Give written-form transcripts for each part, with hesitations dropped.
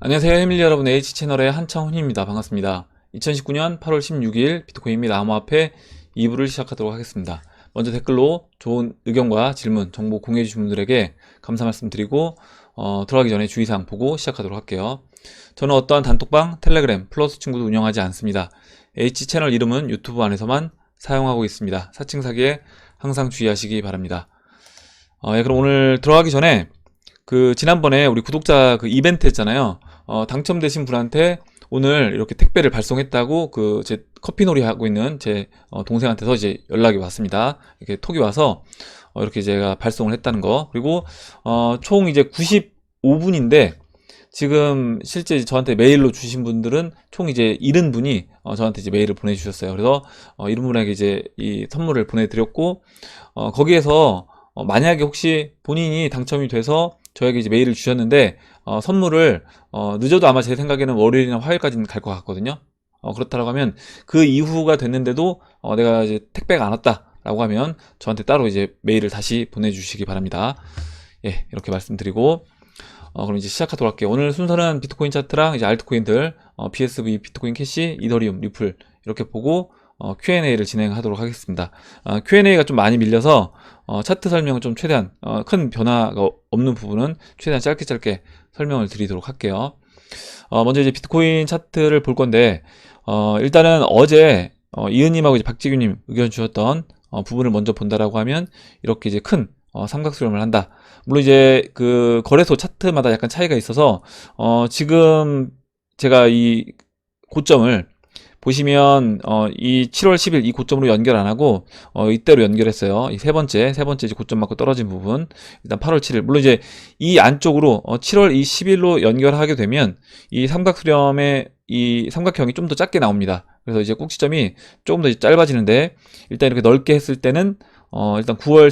안녕하세요 해밀리 여러분, H채널의 한창훈입니다. 반갑습니다. 2019년 8월 16일 비트코인 및 암호화폐 2부를 시작하도록 하겠습니다. 먼저 댓글로 좋은 의견과 질문, 정보 공유해 주신 분들에게 감사 말씀드리고 들어가기 전에 주의사항 보고 시작하도록 할게요. 저는 어떠한 단톡방, 텔레그램, 플러스 친구도 운영하지 않습니다. H채널 이름은 유튜브 안에서만 사용하고 있습니다. 사칭 사기에 항상 주의하시기 바랍니다. 그럼 오늘 들어가기 전에 지난번에 우리 구독자 이벤트 했잖아요. 당첨되신 분한테 오늘 이렇게 택배를 발송했다고 제 커피놀이 하고 있는 제 동생한테서 이제 연락이 왔습니다. 이렇게 톡이 와서 이렇게 제가 발송을 했다는 거. 그리고 총 이제 95분인데 지금 실제 저한테 메일로 주신 분들은 총 이제 70분이 저한테 이제 메일을 보내주셨어요. 그래서 70분에게 이제 이 선물을 보내드렸고, 거기에서 만약에 혹시 본인이 당첨이 돼서 저에게 이제 메일을 주셨는데 선물을 늦어도 아마 제 생각에는 월요일이나 화요일까지는 갈 것 같거든요. 그렇다고 하면 그 이후가 됐는데도 내가 이제 택배가 안 왔다 라고 하면 저한테 따로 이제 메일을 다시 보내주시기 바랍니다. 예, 이렇게 말씀드리고 그럼 이제 시작하도록 할게요. 오늘 순서는 비트코인 차트랑 이제 알트코인들, BSV, 비트코인 캐시, 이더리움, 리플 이렇게 보고 Q&A를 진행하도록 하겠습니다. Q&A가 좀 많이 밀려서 차트 설명은 좀 최대한 큰 변화가 없는 부분은 최대한 짧게 설명을 드리도록 할게요. 먼저 이제 비트코인 차트를 볼 건데 일단은 어제 이은님하고 이제 박지규님 의견 주셨던 부분을 먼저 본다라고 하면 이렇게 이제 큰 삼각수렴을 한다. 물론 이제 거래소 차트마다 약간 차이가 있어서 지금 제가 이 고점을 보시면 이 7월 10일 이 고점으로 연결 안 하고 이때로 연결했어요. 이 세 번째 이제 고점 맞고 떨어진 부분, 일단 8월 7일. 물론 이제 이 안쪽으로 7월 10일로 연결하게 되면 이 삼각수렴의 이 삼각형이 좀 더 작게 나옵니다. 그래서 이제 꼭 지점이 조금 더 짧아지는데, 일단 이렇게 넓게 했을 때는 일단 9월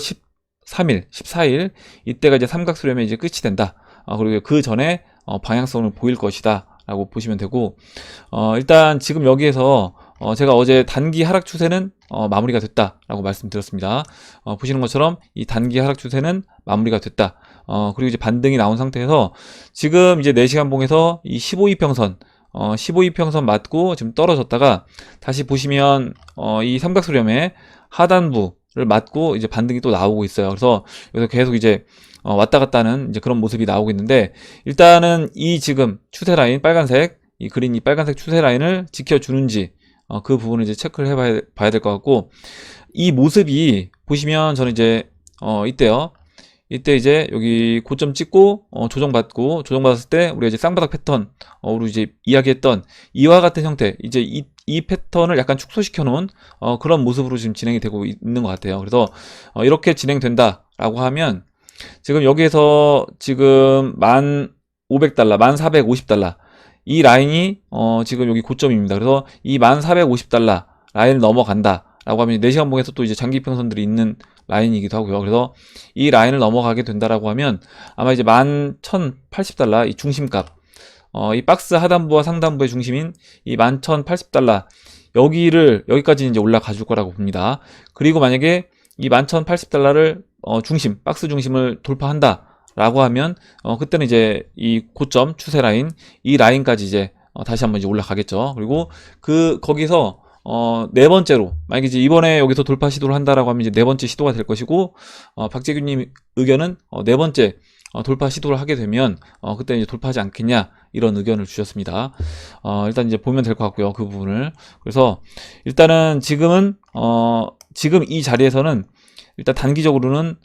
13일, 14일 이때가 이제 삼각수렴의 이제 끝이 된다. 그리고 그 전에 방향성을 보일 것이다 라고 보시면 되고, 일단 지금 여기에서 제가 어제 단기 하락 추세는 마무리가 됐다 라고 말씀드렸습니다. 보시는 것처럼 이 단기 하락 추세는 마무리가 됐다. 그리고 이제 반등이 나온 상태에서 지금 이제 4시간 봉에서 이 15이평선 15이평선 맞고 지금 떨어졌다가 다시 보시면 이 삼각수렴의 하단부를 맞고 이제 반등이 또 나오고 있어요. 그래서 여기서 계속 이제 왔다 갔다 하는 이제 그런 모습이 나오고 있는데, 일단은 이 지금 추세 라인 빨간색, 이 그린 이 빨간색 추세 라인을 지켜주는지 그 부분을 이제 체크를 해봐야 될 것 같고, 이 모습이 보시면 저는 이제 이때요. 이때 이제 여기 고점 찍고 조정받았을 때 우리가 이제 쌍바닥 패턴으로 이제 이야기했던 이와 같은 형태, 이제 이 패턴을 약간 축소시켜 놓은 그런 모습으로 지금 진행이 되고 있는 것 같아요. 그래서 이렇게 진행된다라고 하면 지금 여기에서 지금 1,500달러, 1,450달러 이 라인이 지금 여기 고점입니다. 그래서 이 1,450달러 라인을 넘어간다 라고 하면 4시간 봉에서 또 이제 장기평선들이 있는 라인이기도 하고요. 그래서 이 라인을 넘어가게 된다라고 하면 아마 이제 11,080달러 이 중심값, 이 박스 하단부와 상단부의 중심인 이 11,080달러 여기까지 이제 올라가 줄 거라고 봅니다. 그리고 만약에 이 11,080달러를 박스 중심을 돌파한다 라고 하면 그때는 이제 이 고점 추세 라인, 이 라인까지 이제 다시 한번 이제 올라가겠죠. 그리고 거기서 네 번째로 만약에 이제 이번에 여기서 돌파 시도를 한다라고 하면 이제 네 번째 시도가 될 것이고, 박재규님 의견은 네 번째 돌파 시도를 하게 되면 그때 이제 돌파하지 않겠냐 이런 의견을 주셨습니다. 일단 이제 보면 될 것 같고요, 그 부분을. 그래서 일단은 지금 이 자리에서는 일단 단기적으로는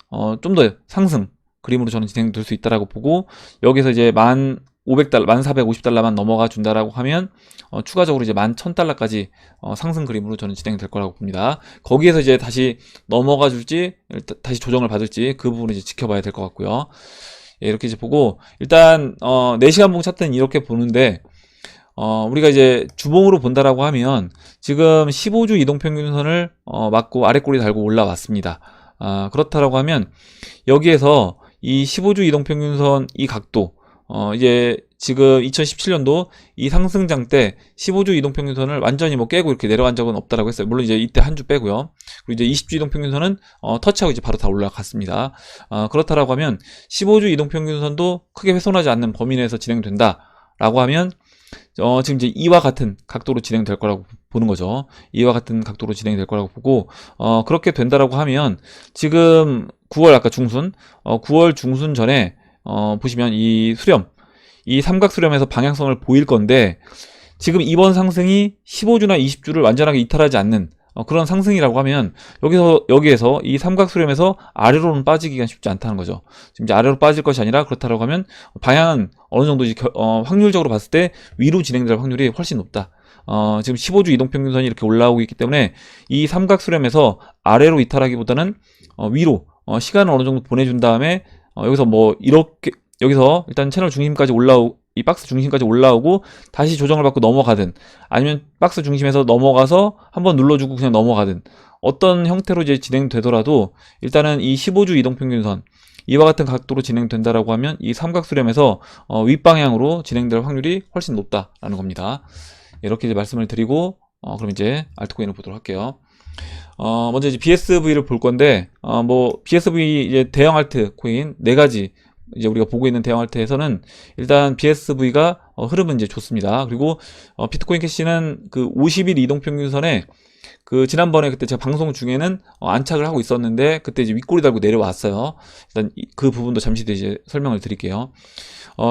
좀 더 상승 그림으로 저는 진행될 수 있다라고 보고, 여기서 이제 1,500달러, 1,450달러만 넘어가 준다라고 하면 추가적으로 이제 11,000달러까지 상승 그림으로 저는 진행될 거라고 봅니다. 거기에서 이제 다시 넘어가 줄지 다시 조정을 받을지 그 부분을 이제 지켜봐야 될 것 같고요. 예, 이렇게 이제 보고, 일단 4시간 봉 차트는 이렇게 보는데, 우리가 이제 주봉으로 본다라고 하면 지금 15주 이동평균선을 맞고 아래꼬리 달고 올라왔습니다. 그렇다라고 하면 여기에서 이 15주 이동평균선 이 각도, 이제 지금 2017년도 이 상승장 때 15주 이동평균선을 완전히 뭐 깨고 이렇게 내려간 적은 없다라고 했어요. 물론 이제 이때 한 주 빼고요. 그리고 이제 20주 이동평균선은 터치하고 이제 바로 다 올라갔습니다. 그렇다라고 하면 15주 이동평균선도 크게 훼손하지 않는 범위 내에서 진행된다 라고 하면 지금 이제 이와 같은 각도로 진행될 거라고 보는 거죠. 이와 같은 각도로 진행될 거라고 보고, 그렇게 된다라고 하면 지금 9월 아까 중순, 9월 중순 전에 보시면 이 수렴, 이 삼각 수렴에서 방향성을 보일 건데, 지금 이번 상승이 15주나 20주를 완전하게 이탈하지 않는 그런 상승이라고 하면 여기에서 이 삼각 수렴에서 아래로는 빠지기가 쉽지 않다는 거죠. 지금 이제 아래로 빠질 것이 아니라 그렇다고 하면 방향은 어느 정도 확률적으로 봤을 때 위로 진행될 확률이 훨씬 높다. 지금 15주 이동평균선이 이렇게 올라오고 있기 때문에 이 삼각 수렴에서 아래로 이탈하기보다는 위로 시간을 어느 정도 보내준 다음에 여기서 뭐 이렇게 여기서 일단 채널 중심까지 이 박스 중심까지 올라오고 다시 조정을 받고 넘어가든, 아니면 박스 중심에서 넘어가서 한번 눌러주고 그냥 넘어가든, 어떤 형태로 이제 진행되더라도 일단은 이 15주 이동평균선 이와 같은 각도로 진행된다라고 하면 이 삼각수렴에서 윗방향으로 진행될 확률이 훨씬 높다라는 겁니다. 이렇게 이제 말씀을 드리고 그럼 이제 알트코인을 보도록 할게요. 먼저 이제 BSV를 볼 건데, 뭐 BSV 이제 대형 알트코인 4가지 이제 우리가 보고 있는 대형 알트에서는 일단 BSV가 흐름은 이제 좋습니다. 그리고 비트코인 캐시는 그 50일 이동평균선에 그 지난번에 그때 제가 방송 중에는 안착을 하고 있었는데 그때 이제 윗꼬리 달고 내려왔어요. 일단 그 부분도 잠시 뒤에 이제 설명을 드릴게요.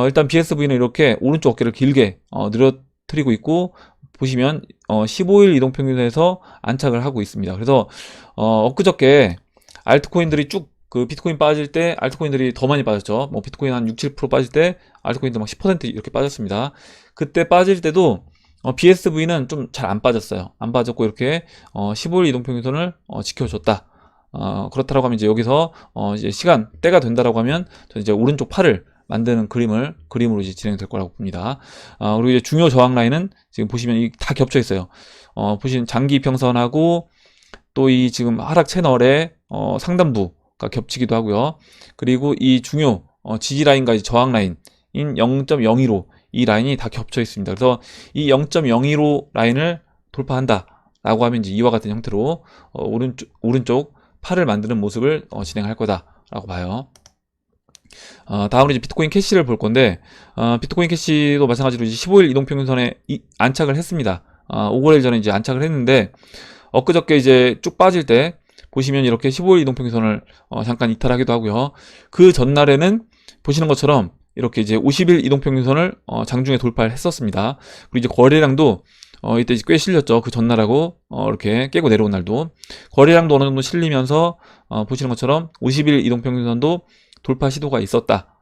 일단 BSV는 이렇게 오른쪽 어깨를 길게 늘어뜨리고 있고, 보시면 15일 이동평균선에서 안착을 하고 있습니다. 그래서 엊그저께 알트코인들이 쭉 그 비트코인 빠질 때 알트코인들이 더 많이 빠졌죠. 뭐 비트코인 한 6, 7% 빠질 때 알트코인도 막 10% 이렇게 빠졌습니다. 그때 빠질 때도 BSV는 좀 잘 안 빠졌어요. 안 빠졌고 이렇게 15일 이동평균선을 지켜줬다. 그렇다고 하면 이제 여기서 이제 때가 된다라고 하면 저는 이제 오른쪽 팔을 만드는 그림으로 이제 진행될 거라고 봅니다. 그리고 이제 중요 저항 라인은 지금 보시면 다 겹쳐 있어요. 보시면 장기 이평선하고 또 이 지금 하락 채널의 상단부가 겹치기도 하고요. 그리고 이 중요 지지 라인과 저항 라인인 0.015 이 라인이 다 겹쳐 있습니다. 그래서 이 0.015 라인을 돌파한다 라고 하면 이제 이와 같은 형태로 오른쪽 팔을 만드는 모습을 진행할 거다라고 봐요. 다음으로 이제 비트코인 캐시를 볼 건데, 비트코인 캐시도 마찬가지로 이제 15일 이동평균선에 안착을 했습니다. 5거래일 전에 이제 안착을 했는데, 엊그저께 이제 쭉 빠질 때 보시면 이렇게 15일 이동평균선을 잠깐 이탈하기도 하고요. 그 전날에는 보시는 것처럼 이렇게 이제 50일 이동평균선을 장중에 돌파를 했었습니다. 그리고 이제 거래량도 이때 이제 꽤 실렸죠. 그 전날하고 이렇게 깨고 내려온 날도 거래량도 어느 정도 실리면서 보시는 것처럼 50일 이동평균선도 돌파 시도가 있었다.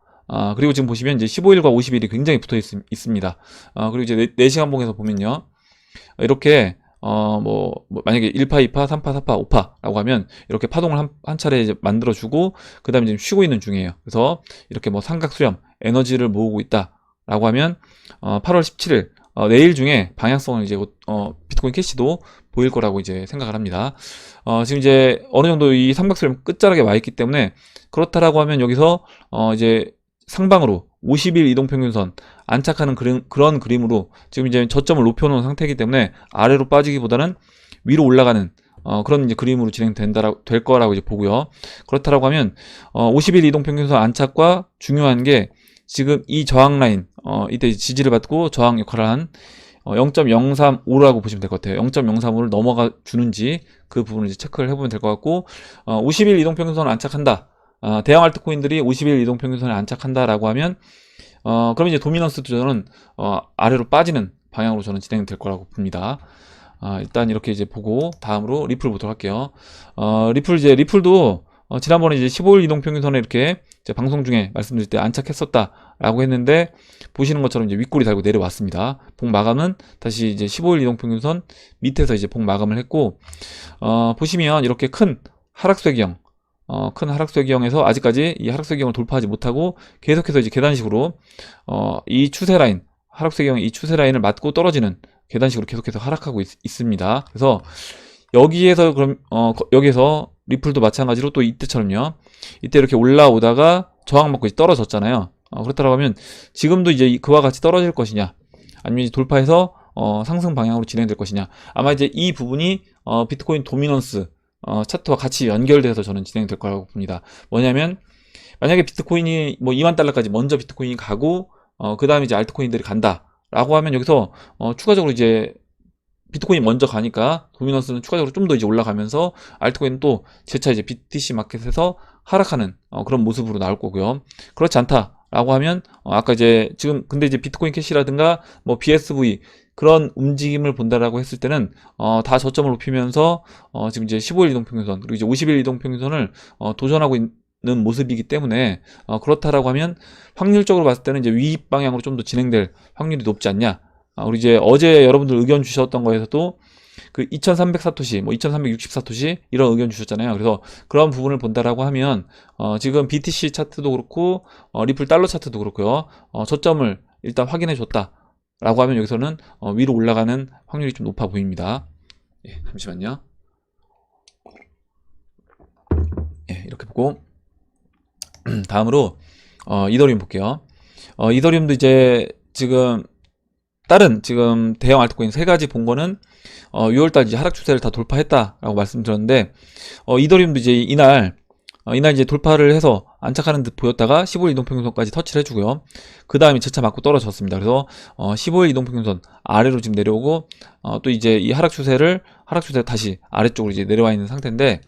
그리고 지금 보시면 이제 15일과 50일이 굉장히 붙어 있습니다. 그리고 이제 4시간 봉에서 보면요, 이렇게 만약에 1파, 2파, 3파, 4파, 5파라고 하면 이렇게 파동을 한 차례 이제 만들어주고 그 다음에 지금 쉬고 있는 중이에요. 그래서 이렇게 뭐 삼각 수렴 에너지를 모으고 있다라고 하면 8월 17일 내일 중에 방향성을 이제 비트코인 캐시도 보일 거라고 이제 생각을 합니다. 지금 이제 어느 정도 이 삼각수렴 끝자락에 와 있기 때문에 그렇다라고 하면 여기서 이제 상방으로 50일 이동평균선 안착하는 그런 그림으로 지금 이제 저점을 높여놓은 상태이기 때문에 아래로 빠지기보다는 위로 올라가는 그런 이제 그림으로 될 거라고 이제 보고요. 그렇다라고 하면 50일 이동평균선 안착과 중요한 게 지금 이 저항 라인 이때 지지를 받고 저항 역할을 한 0.035라고 보시면 될 것 같아요. 0.035를 넘어가 주는지 그 부분을 이제 체크를 해보면 될 것 같고, 50일 이동평균선을 안착한다. 대형 알트코인들이 50일 이동평균선에 안착한다라고 하면 그럼 이제 도미넌스 투자는 아래로 빠지는 방향으로 저는 진행될 거라고 봅니다. 일단 이렇게 이제 보고 다음으로 리플 보도록 할게요. 리플도 지난번에 이제 15일 이동평균선에 이렇게 이제 방송 중에 말씀드릴 때 안착했었다라고 했는데 보시는 것처럼 이제 윗꼬리 달고 내려왔습니다. 봉 마감은 다시 이제 15일 이동평균선 밑에서 이제 봉 마감을 했고, 보시면 이렇게 큰 하락쇠기형 에서 아직까지 이 하락쇠기형을 돌파하지 못하고 계속해서 이제 계단식으로 이 추세 라인, 하락쇠기형 이 추세 라인을 맞고 떨어지는 계단식으로 계속해서 하락하고 있습니다. 그래서 여기에서 리플도 마찬가지로 또 이때처럼요, 이때 이렇게 올라오다가 저항 맞고 이제 떨어졌잖아요. 그렇다고 하면 지금도 이제 그와 같이 떨어질 것이냐, 아니면 돌파해서 상승 방향으로 진행될 것이냐, 아마 이제 이 부분이 비트코인 도미넌스 차트와 같이 연결돼서 저는 진행될 거라고 봅니다. 뭐냐면 만약에 비트코인이 뭐 2만 달러까지 먼저 비트코인이 가고 그 다음에 이제 알트코인들이 간다 라고 하면 여기서 추가적으로 이제 비트코인이 먼저 가니까 도미넌스는 추가적으로 좀 더 이제 올라가면서 알트코인은 또 재차 이제 BTC 마켓에서 하락하는 그런 모습으로 나올 거고요. 그렇지 않다라고 하면 아까 이제 지금 근데 이제 비트코인 캐시라든가 뭐 BSV 그런 움직임을 본다라고 했을 때는 다 저점을 높이면서 지금 이제 15일 이동평균선 그리고 이제 50일 이동평균선을 도전하고 있는 모습이기 때문에 그렇다라고 하면 확률적으로 봤을 때는 이제 위입 방향으로 좀 더 진행될 확률이 높지 않냐. 우리 이제 어제 여러분들 의견 주셨던 거에서도 그 2300사토시, 뭐 2360사토시 이런 의견 주셨잖아요. 그래서 그런 부분을 본다라고 하면 지금 BTC 차트도 그렇고 리플 달러 차트도 그렇고요. 저점을 일단 확인해 줬다라고 하면 여기서는 위로 올라가는 확률이 좀 높아 보입니다. 예, 잠시만요. 예, 이렇게 보고 다음으로 이더리움 볼게요. 이더리움도 이제 지금 다른 지금 대형 알트코인 세 가지 본 거는 6월달 이제 하락 추세를 다 돌파했다라고 말씀드렸는데 이더리움도 이제 이날 이제 돌파를 해서 안착하는 듯 보였다가 15일 이동평균선까지 터치를 해주고요. 그 다음에 재차 맞고 떨어졌습니다. 그래서 15일 이동평균선 아래로 지금 내려오고 또 이제 이 하락 추세 다시 아래쪽으로 이제 내려와 있는 상태인데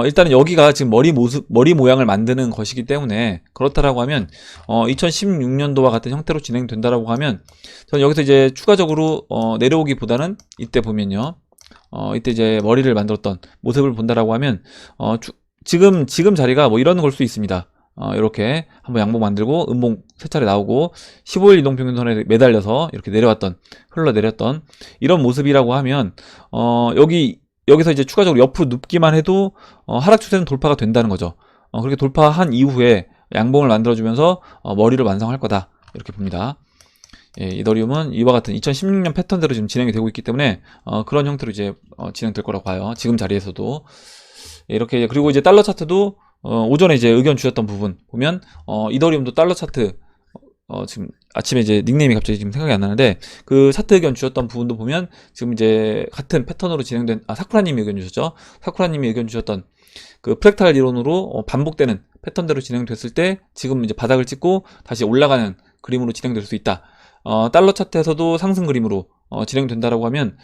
일단은 여기가 지금 머리 모양을 만드는 것이기 때문에 그렇다라고 하면 2016년도와 같은 형태로 진행된다라고 하면 저는 여기서 이제 추가적으로 내려오기보다는 이때 보면요. 이때 이제 머리를 만들었던 모습을 본다라고 하면 지금 자리가 뭐 이런 걸 수 있습니다. 이렇게 한번 양봉 만들고 음봉 세 차례 나오고 15일 이동평균선에 매달려서 이렇게 흘러내렸던 이런 모습이라고 하면 여기서 이제 추가적으로 옆으로 눕기만 해도 하락 추세는 돌파가 된다는 거죠. 그렇게 돌파한 이후에 양봉을 만들어주면서 머리를 완성할 거다 이렇게 봅니다. 예, 이더리움은 이와 같은 2016년 패턴대로 지금 진행이 되고 있기 때문에 그런 형태로 이제 진행될 거라고 봐요. 지금 자리에서도 예, 이렇게 그리고 이제 달러 차트도 오전에 이제 의견 주셨던 부분 보면 이더리움도 달러 차트 지금 아침에 이제 닉네임이 갑자기 지금 생각이 안 나는데 그 차트 의견 주셨던 부분도 보면 지금 이제 같은 패턴으로 진행된 사쿠라님이 의견 주셨죠. 사쿠라님이 의견 주셨던 그 프랙탈 이론으로 반복되는 패턴대로 진행됐을 때 지금 이제 바닥을 찍고 다시 올라가는 그림으로 진행될 수 있다. 달러 차트에서도 상승 그림으로 진행된다라고 하면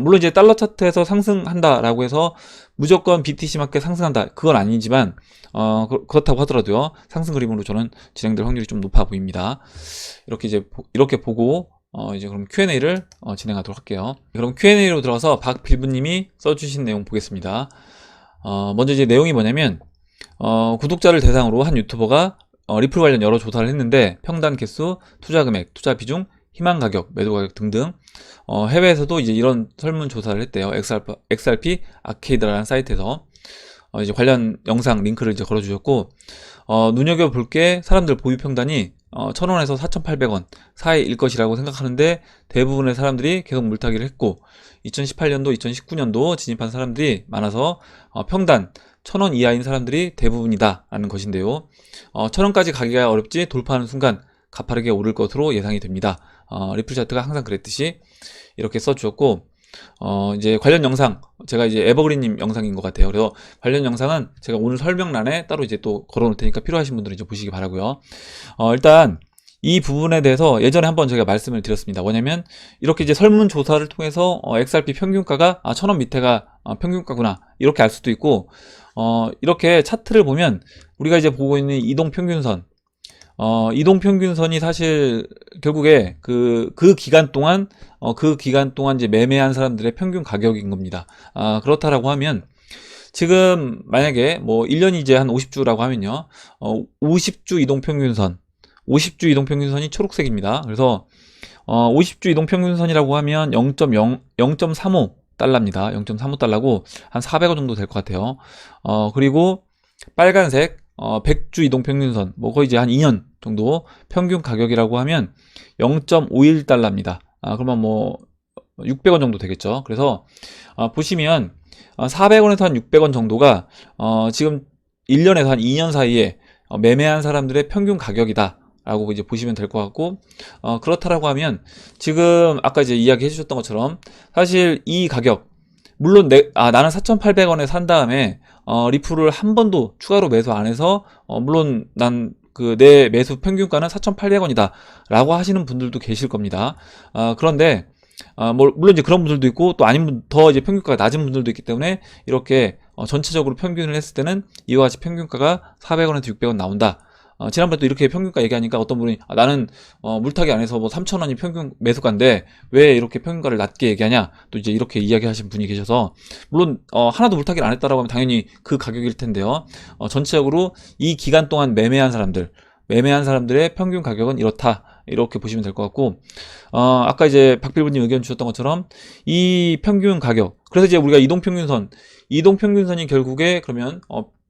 물론 이제 달러 차트에서 상승한다라고 해서 무조건 BTC 마켓 상승한다 그건 아니지만 그렇다고 하더라도요 상승 그림으로 저는 진행될 확률이 좀 높아 보입니다. 이렇게 보고 이제 그럼 Q&A를 진행하도록 할게요. 그럼 Q&A로 들어가서 박빌브님이 써주신 내용 보겠습니다. 먼저 이제 내용이 뭐냐면 구독자를 대상으로 한 유튜버가 리플 관련 여러 조사를 했는데 평단 개수, 투자 금액, 투자 비중, 희망 가격, 매도 가격 등등 해외에서도 이제 이런 설문 조사를 했대요. XRP 아케이드라는 사이트에서 이제 관련 영상 링크를 이제 걸어주셨고 눈여겨볼 게 사람들 보유 평단이 1,000원에서 4,800원 사이일 것이라고 생각하는데 대부분의 사람들이 계속 물타기를 했고 2018년도, 2019년도 진입한 사람들이 많아서 평단 1,000원 이하인 사람들이 대부분이다 라는 것인데요. 1,000원까지 가기가 어렵지 돌파하는 순간 가파르게 오를 것으로 예상이 됩니다. 리플 차트가 항상 그랬듯이 이렇게 써주셨고 이제 관련 영상 제가 이제 에버그린님 영상인 것 같아요. 그래서 관련 영상은 제가 오늘 설명란에 따로 이제 또 걸어 놓을 테니까 필요하신 분들은 이제 보시기 바라고요. 일단 이 부분에 대해서 예전에 한번 제가 말씀을 드렸습니다. 뭐냐면 이렇게 이제 설문조사를 통해서 XRP 평균가가 1,000원 밑에가 평균가구나 이렇게 알 수도 있고 이렇게 차트를 보면 우리가 이제 보고 있는 이동평균선 이동평균선이 사실 결국에 그 기간 동안 이제 매매한 사람들의 평균 가격인 겁니다. 그렇다라고 하면 지금 만약에 뭐 1년이 이제 한 50주라고 하면요. 50주 이동평균선이 초록색입니다. 그래서 50주 이동평균선이라고 하면 0.35 달러입니다. 0.35 달러고 한 400원 정도 될 것 같아요. 그리고 빨간색 100주 이동평균선 뭐 거의 이제 한 2년 정도 평균 가격이라고 하면 0.51 달러입니다. 그러면 뭐 600원 정도 되겠죠. 그래서 보시면 400원에서 한 600원 정도가 지금 1년에서 한 2년 사이에 매매한 사람들의 평균 가격이다 라고 이제 보시면 될 것 같고 그렇다라고 하면 지금 아까 이제 이야기 해주셨던 것처럼 사실 이 가격 물론 나는 4,800원에 산 다음에 리플을 한 번도 추가로 매수 안 해서 물론 난 내 매수 평균가는 4,800원이다 라고 하시는 분들도 계실 겁니다. 그런데 물론 이제 그런 분들도 있고, 또 아닌 더 이제 평균가가 낮은 분들도 있기 때문에, 이렇게 전체적으로 평균을 했을 때는 이와 같이 평균가가 400원에서 600원 나온다. 지난번에 또 이렇게 평균가 얘기하니까 어떤 분이 나는 물타기 안에서 뭐 3,000원이 평균 매수가인데 왜 이렇게 평균가를 낮게 얘기하냐, 또 이제 이렇게 이야기하신 분이 계셔서, 물론 하나도 물타기를 안 했다라고 하면 당연히 그 가격일 텐데요. 전체적으로 이 기간 동안 매매한 사람들의 평균 가격은 이렇다, 이렇게 보시면 될 것 같고, 아까 이제 박필부님 의견 주셨던 것처럼 이 평균 가격, 그래서 이제 우리가 이동평균선이 결국에 그러면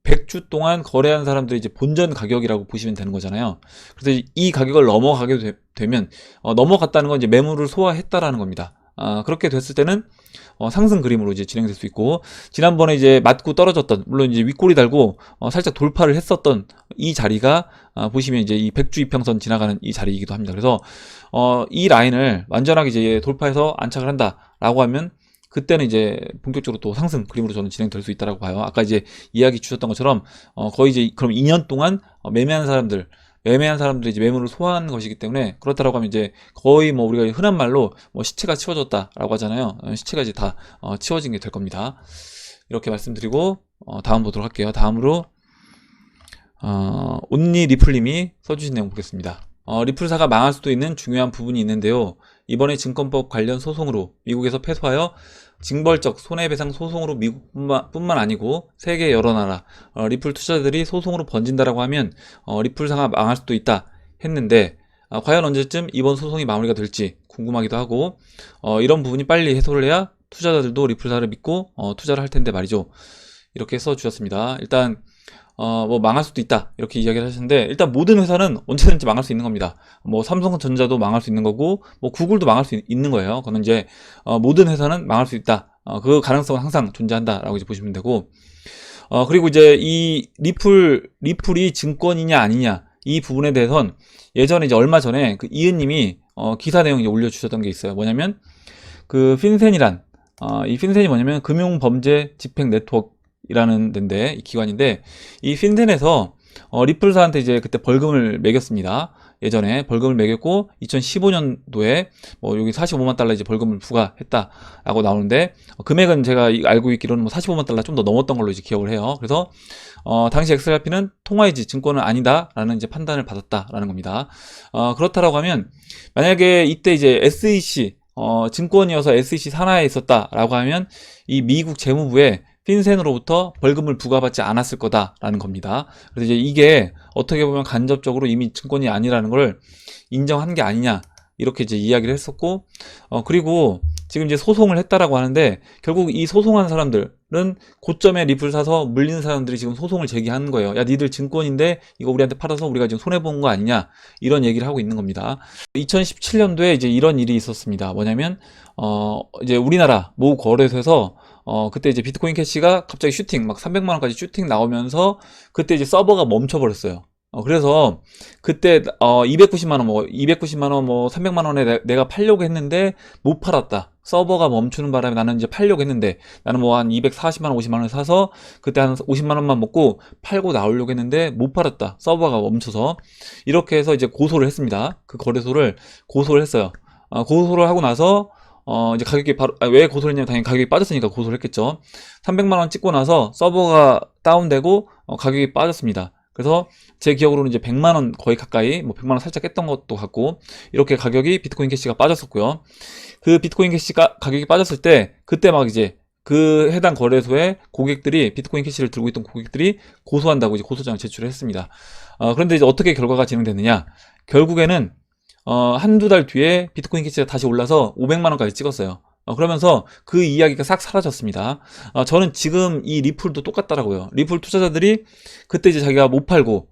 100주 동안 거래한 사람들의 이제 본전 가격이라고 보시면 되는 거잖아요. 그래서 이 가격을 넘어가게 되면, 넘어갔다는 건 이제 매물을 소화했다라는 겁니다. 그렇게 됐을 때는 상승 그림으로 이제 진행될 수 있고, 지난번에 이제 맞고 떨어졌던, 물론 이제 윗꼬리 달고 살짝 돌파를 했었던 이 자리가 보시면 이제 이 100주 이평선 지나가는 이 자리이기도 합니다. 그래서 이 라인을 완전하게 이제 돌파해서 안착을 한다라고 하면, 그때는 이제 본격적으로 또 상승 그림으로 저는 진행될 수 있다라고 봐요. 아까 이제 이야기 주셨던 것처럼 거의 이제 그럼 2년 동안 매매한 사람들이 이제 매물을 소화한 것이기 때문에, 그렇다라고 하면 이제 거의 뭐 우리가 흔한 말로 뭐 시체가 치워졌다라고 하잖아요. 시체가 이제 다 치워진 게 될 겁니다. 이렇게 말씀드리고 다음 보도록 할게요. 다음으로 온리 리플님이 써주신 내용 보겠습니다. 리플사가 망할 수도 있는 중요한 부분이 있는데요. 이번에 증권법 관련 소송으로 미국에서 패소하여 징벌적 손해배상 소송으로 미국뿐만 아니고 세계 여러 나라 리플 투자자들이 소송으로 번진다라고 하면 리플사가 망할 수도 있다 했는데, 과연 언제쯤 이번 소송이 마무리가 될지 궁금하기도 하고, 이런 부분이 빨리 해소를 해야 투자자들도 리플사를 믿고 투자를 할 텐데 말이죠. 이렇게 써주셨습니다. 일단 뭐 망할 수도 있다 이렇게 이야기를 하시는데, 일단 모든 회사는 언제든지 망할 수 있는 겁니다. 뭐 삼성전자도 망할 수 있는 거고, 뭐 구글도 망할 수 있는 거예요. 그거는 이제 모든 회사는 망할 수 있다, 그 가능성은 항상 존재한다라고 이제 보시면 되고, 그리고 이제 이 리플이 증권이냐 아니냐 이 부분에 대해선 예전에 이제 얼마 전에 그 이은님이 기사 내용 이제 올려주셨던 게 있어요. 뭐냐면 그 핀센이란 이 핀센이 뭐냐면 금융범죄집행 네트워크 이라는 데인데, 이 기관인데, 이 핀센에서 리플사한테 이제 그때 벌금을 매겼습니다. 예전에 벌금을 매겼고 2015년도에 뭐 여기 45만 달러 이제 벌금을 부과했다라고 나오는데, 금액은 제가 알고 있기로는 뭐 45만 달러 좀 더 넘었던 걸로 이제 기억을 해요. 그래서 당시 XRP는 통화이지 증권은 아니다라는 이제 판단을 받았다라는 겁니다. 그렇다라고 하면, 만약에 이때 이제 SEC 증권이어서 SEC 산하에 있었다라고 하면 이 미국 재무부에 핀센으로부터 벌금을 부과받지 않았을 거다라는 겁니다. 그래서 이제 이게 어떻게 보면 간접적으로 이미 증권이 아니라는 걸 인정한 게 아니냐, 이렇게 이제 이야기를 했었고, 그리고 지금 이제 소송을 했다라고 하는데, 결국 이 소송한 사람들은 고점에 리플 사서 물린 사람들이 지금 소송을 제기하는 거예요. 야, 니들 증권인데 이거 우리한테 팔아서 우리가 지금 손해본 거 아니냐, 이런 얘기를 하고 있는 겁니다. 2017년도에 이제 이런 일이 있었습니다. 뭐냐면 이제 우리나라 모 거래소에서 그때 이제 비트코인 캐시가 갑자기 슈팅 막 300만원까지 슈팅 나오면서 그때 이제 서버가 멈춰버렸어요. 그래서 그때 290만원 뭐 300만원에 내가 팔려고 했는데 못 팔았다. 서버가 멈추는 바람에 나는 이제 팔려고 했는데, 나는 뭐 한 240만원 50만원 사서 그때 한 50만원만 먹고 팔고 나오려고 했는데 못 팔았다. 서버가 멈춰서. 이렇게 해서 이제 고소를 했습니다. 그 거래소를 고소를 했어요. 고소를 하고 나서 이제 가격이 바로, 왜 고소를 했냐면 당연히 가격이 빠졌으니까 고소를 했겠죠. 300만원 찍고 나서 서버가 다운되고 가격이 빠졌습니다. 그래서 제 기억으로는 이제 100만원 거의 가까이, 뭐 100만원 살짝 깼던 것도 같고, 이렇게 가격이 비트코인 캐시가 빠졌었고요. 그 비트코인 캐시가 가격이 빠졌을 때, 그때 막 이제 그 해당 거래소에 고객들이, 비트코인 캐시를 들고 있던 고객들이 고소한다고 이제 고소장을 제출을 했습니다. 그런데 이제 어떻게 결과가 진행됐느냐. 결국에는 한두 달 뒤에 비트코인 캐시가 다시 올라서 500만원까지 찍었어요. 그러면서 그 이야기가 싹 사라졌습니다. 저는 지금 이 리플도 똑같더라고요. 리플 투자자들이 그때 이제 자기가 못 팔고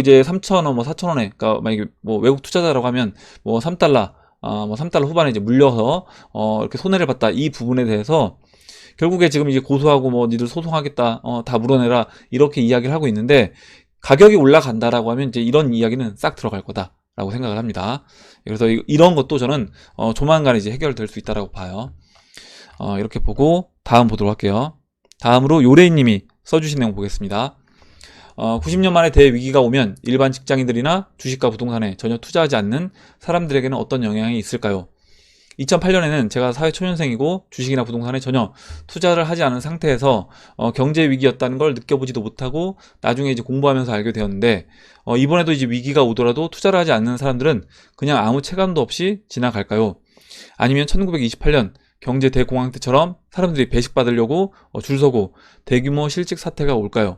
이제 3,000원, 뭐 4,000원에, 그러니까 만약에 뭐 외국 투자자라고 하면 뭐 3달러, 뭐 3달러 후반에 이제 물려서 이렇게 손해를 봤다. 이 부분에 대해서 결국에 지금 이제 고소하고 뭐 니들 소송하겠다, 다 물어내라, 이렇게 이야기를 하고 있는데, 가격이 올라간다라고 하면 이제 이런 이야기는 싹 들어갈 거다 라고 생각을 합니다. 그래서 이런 것도 저는 조만간 이제 해결될 수 있다라고 봐요. 이렇게 보고 다음 보도록 할게요. 다음으로 요레이님이 써주신 내용 보겠습니다. 90년 만에 대위기가 오면 일반 직장인들이나 주식과 부동산에 전혀 투자하지 않는 사람들에게는 어떤 영향이 있을까요? 2008년에는 제가 사회초년생이고 주식이나 부동산에 전혀 투자를 하지 않은 상태에서 경제 위기였다는 걸 느껴보지도 못하고 나중에 이제 공부하면서 알게 되었는데, 이번에도 이제 위기가 오더라도 투자를 하지 않는 사람들은 그냥 아무 체감도 없이 지나갈까요? 아니면 1928년 경제 대공황 때처럼 사람들이 배식 받으려고 줄 서고 대규모 실직 사태가 올까요?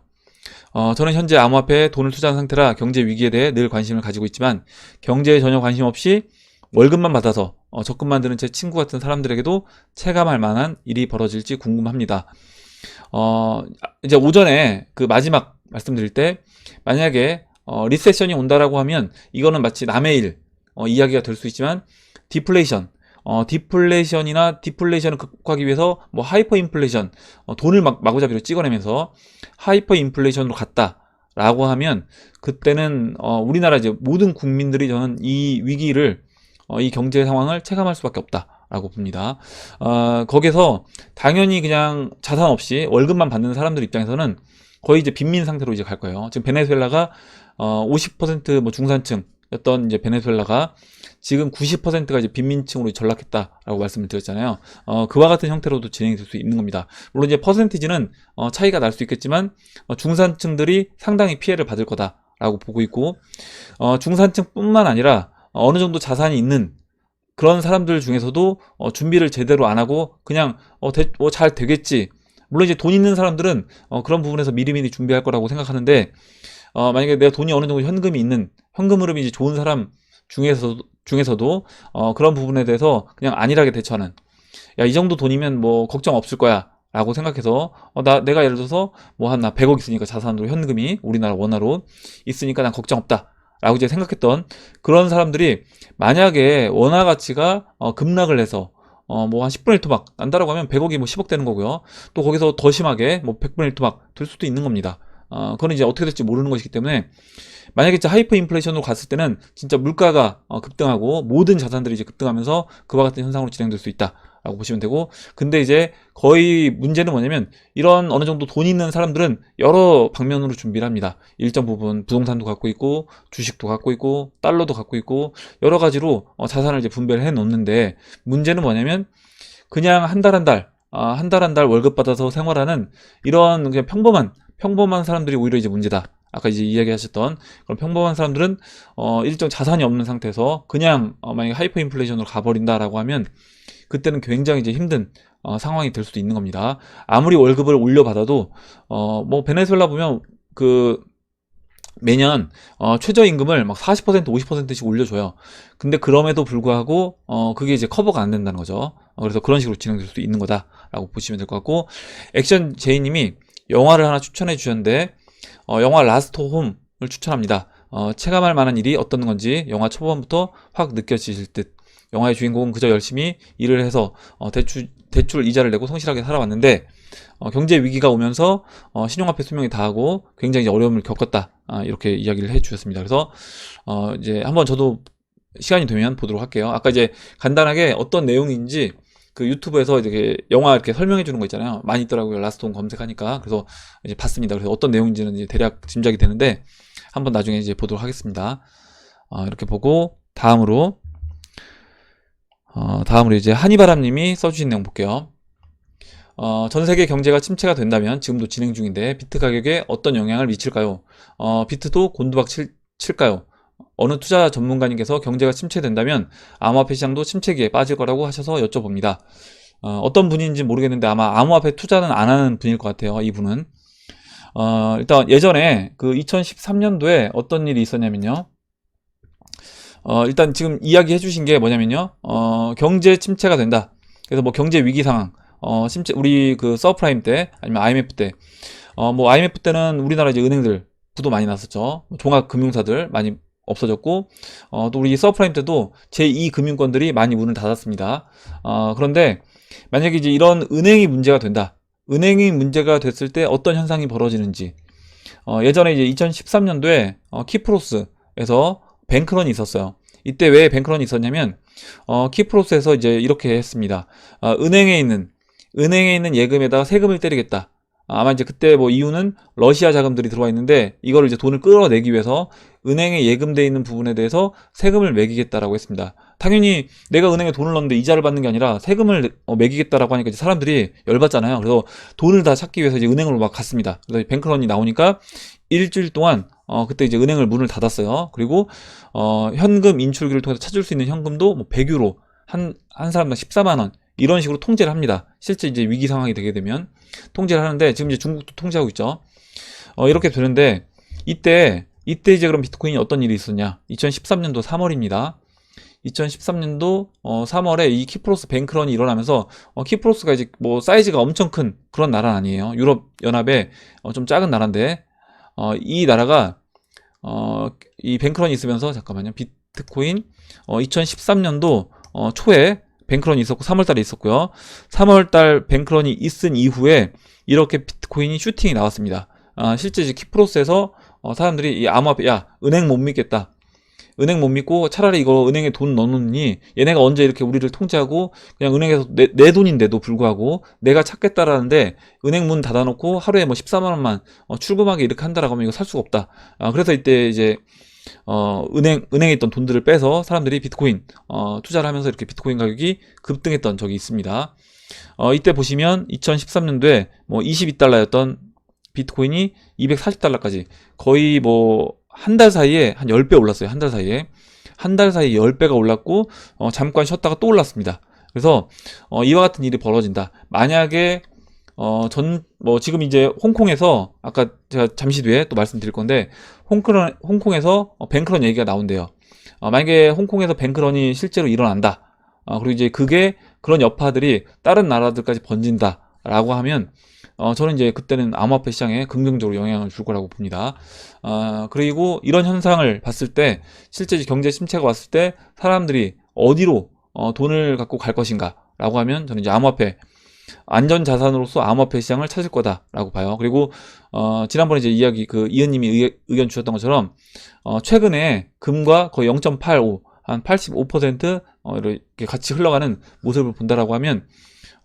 저는 현재 암호화폐에 돈을 투자한 상태라 경제 위기에 대해 늘 관심을 가지고 있지만, 경제에 전혀 관심 없이 월급만 받아서 적금만 드는 제 친구 같은 사람들에게도 체감할 만한 일이 벌어질지 궁금합니다. 이제 오전에 그 마지막 말씀드릴 때, 만약에 리세션이 온다라고 하면 이거는 마치 남의 일 이야기가 될 수 있지만, 디플레이션을 극복하기 위해서 뭐 하이퍼 인플레이션, 돈을 막 마구잡이로 찍어내면서 하이퍼 인플레이션으로 갔다라고 하면, 그때는 우리나라 이제 모든 국민들이 저는 이 위기를 이 경제 상황을 체감할 수밖에 없다라고 봅니다. 거기서 당연히 그냥 자산 없이 월급만 받는 사람들 입장에서는 거의 이제 빈민 상태로 이제 갈 거예요. 지금 베네수엘라가 50% 중산층였던 이제 베네수엘라가 지금 90%가 이제 빈민층으로 전락했다라고 말씀을 드렸잖아요. 그와 같은 형태로도 진행이 될 수 있는 겁니다. 물론 이제 퍼센티지는 차이가 날 수 있겠지만, 중산층들이 상당히 피해를 받을 거다라고 보고 있고, 중산층뿐만 아니라 어느 정도 자산이 있는 그런 사람들 중에서도 준비를 제대로 안 하고 그냥 잘 되겠지. 물론 이제 돈 있는 사람들은 그런 부분에서 미리미리 준비할 거라고 생각하는데, 만약에 내가 돈이 어느 정도 현금이 있는, 현금 흐름이 이제 좋은 사람 중에서도 그런 부분에 대해서 그냥 안일하게 대처하는, 야, 이 정도 돈이면 뭐 걱정 없을 거야 라고 생각해서, 내가 예를 들어서 뭐 한 나 100억 있으니까 자산으로, 현금이 우리나라 원화로 있으니까 난 걱정 없다 라고 이제 생각했던 그런 사람들이, 만약에 원화 가치가 급락을 해서 뭐 한 10분의 1 토막 난다라고 하면 100억이 뭐 10억 되는 거고요. 또 거기서 더 심하게 뭐 100분의 1 토막 될 수도 있는 겁니다. 그건 이제 어떻게 될지 모르는 것이기 때문에, 만약에 진짜 하이퍼 인플레이션으로 갔을 때는 진짜 물가가 급등하고 모든 자산들이 이제 급등하면서 그와 같은 현상으로 진행될 수 있다라고 보시면 되고, 근데 이제 거의 문제는 뭐냐면, 이런 어느 정도 돈 있는 사람들은 여러 방면으로 준비를 합니다. 일정 부분 부동산도 갖고 있고, 주식도 갖고 있고, 달러도 갖고 있고, 여러 가지로 자산을 이제 분배를 해 놓는데, 문제는 뭐냐면, 그냥 한 달 한 달 월급 받아서 생활하는 이런 그냥 평범한 사람들이 오히려 이제 문제다. 아까 이제 이야기하셨던 그런 평범한 사람들은 일정 자산이 없는 상태에서 그냥 만약에 하이퍼 인플레이션으로 가버린다라고 하면, 그때는 굉장히 이제 힘든 상황이 될 수도 있는 겁니다. 아무리 월급을 올려받아도 뭐 베네수엘라 보면 그 매년 최저임금을 막 40% 50%씩 올려줘요. 근데 그럼에도 불구하고 그게 이제 커버가 안 된다는 거죠. 그래서 그런 식으로 진행될 수도 있는 거다라고 보시면 될 것 같고, 액션 제이님이 영화를 하나 추천해 주셨는데, 영화 라스트 홈을 추천합니다. 체감할 만한 일이 어떤 건지 영화 초반부터 확 느껴지실 듯. 영화의 주인공은 그저 열심히 일을 해서 대출 이자를 내고 성실하게 살아왔는데, 경제 위기가 오면서 신용화폐 수명이 다하고 굉장히 어려움을 겪었다. 이렇게 이야기를 해주셨습니다. 그래서 이제 한번 저도 시간이 되면 보도록 할게요. 아까 이제 간단하게 어떤 내용인지 그 유튜브에서 이렇게 영화 이렇게 설명해 주는 거 있잖아요. 많이 있더라고요. 라스트홈 검색하니까. 그래서 이제 봤습니다. 그래서 어떤 내용인지는 이제 대략 짐작이 되는데, 한번 나중에 이제 보도록 하겠습니다. 이렇게 보고 다음으로 이제 한이바람님이 써주신 내용 볼게요. 전 세계 경제가 침체가 된다면, 지금도 진행 중인데 비트 가격에 어떤 영향을 미칠까요? 비트도 곤두박 칠까요? 어느 투자 전문가님께서 경제가 침체된다면 암호화폐 시장도 침체기에 빠질 거라고 하셔서 여쭤봅니다. 어떤 분인지 모르겠는데 아마 암호화폐 투자는 안 하는 분일 것 같아요. 이분은. 일단 예전에 그 2013년도에 어떤 일이 있었냐면요. 일단 지금 이야기 해주신 게 뭐냐면요. 경제 침체가 된다. 그래서 뭐 경제 위기 상황, 침체, 우리 그 서프라임 때 아니면 IMF 때, 뭐 IMF 때는 우리나라 이제 은행들 부도 많이 났었죠. 종합금융사들 많이 없어졌고, 또 우리 서프라임 때도 제2금융권들이 많이 문을 닫았습니다. 그런데 만약에 이제 이런 은행이 문제가 된다. 은행이 문제가 됐을 때 어떤 현상이 벌어지는지, 예전에 이제 2013년도에 키프로스에서 뱅크런이 있었어요. 이때 왜 뱅크런이 있었냐면, 키프로스에서 이제 이렇게 했습니다. 은행에 있는 예금에다가 세금을 때리겠다. 아마 이제 그때 뭐 이유는 러시아 자금들이 들어와 있는데 이거를 이제 돈을 끌어내기 위해서 은행에 예금돼 있는 부분에 대해서 세금을 매기겠다라고 했습니다. 당연히 내가 은행에 돈을 넣었는데 이자를 받는 게 아니라 세금을 매기겠다라고 하니까 이제 사람들이 열받잖아요. 그래서 돈을 다 찾기 위해서 이제 은행으로 막 갔습니다. 그래서 뱅크런이 나오니까 일주일 동안 그때 이제 은행을 문을 닫았어요. 그리고 현금 인출기를 통해서 찾을 수 있는 현금도 뭐 100유로 한 사람당 14만 원 이런 식으로 통제를 합니다. 실제 이제 위기 상황이 되게 되면 통제를 하는데 지금 이제 중국도 통제하고 있죠. 이렇게 되는데 이때 이제 그럼 비트코인이 어떤 일이 있었냐? 2013년도 3월입니다. 2013년도 3월에 이 키프로스 뱅크런이 일어나면서 키프로스가 이제 뭐 사이즈가 엄청 큰 그런 나라는 아니에요. 유럽 연합의 좀 작은 나라인데 이 나라가 이 뱅크런이 있으면서 잠깐만요. 비트코인 2013년도 초에 뱅크런이 있었고 3월달에 있었고요. 3월달 뱅크런이 있은 이후에 이렇게 비트코인이 슈팅이 나왔습니다. 실제 이제 키프로스에서 사람들이 이 암호화폐 야 은행 못 믿겠다. 은행 못 믿고 차라리 이거 은행에 돈 넣어놓니 얘네가 언제 이렇게 우리를 통제하고 그냥 은행에서 내 돈인데도 불구하고 내가 찾겠다라는데 은행 문 닫아놓고 하루에 뭐 14만 원만 출금하게 이렇게 한다라고 하면 이거 살 수가 없다. 그래서 이때 이제 은행에 있던 돈들을 빼서 사람들이 비트코인 투자를 하면서 이렇게 비트코인 가격이 급등했던 적이 있습니다. 이때 보시면 2013년도에 뭐 22달러였던 비트코인이 240달러까지 거의 뭐 한 달 사이에 한 10배 올랐어요. 한 달 사이에. 한 달 사이에 10배가 올랐고 잠깐 쉬었다가 또 올랐습니다. 그래서 이와 같은 일이 벌어진다. 만약에 지금 이제 홍콩에서 아까 제가 잠시 뒤에 또 말씀드릴 건데 홍콩에서 뱅크런 얘기가 나온대요. 만약에 홍콩에서 뱅크런이 실제로 일어난다. 그리고 이제 그게 그런 여파들이 다른 나라들까지 번진다라고 하면 저는 이제 그때는 암호화폐 시장에 긍정적으로 영향을 줄 거라고 봅니다. 그리고 이런 현상을 봤을 때 실제 경제 침체가 왔을 때 사람들이 어디로 돈을 갖고 갈 것인가 라고 하면 저는 이제 암호화폐 안전자산으로서 암호화폐 시장을 찾을 거다라고 봐요. 그리고 지난번에 이제 이야기 이은님이 의견 주셨던 것처럼 최근에 금과 거의 0.85 한 85% 이렇게 같이 흘러가는 모습을 본다라고 하면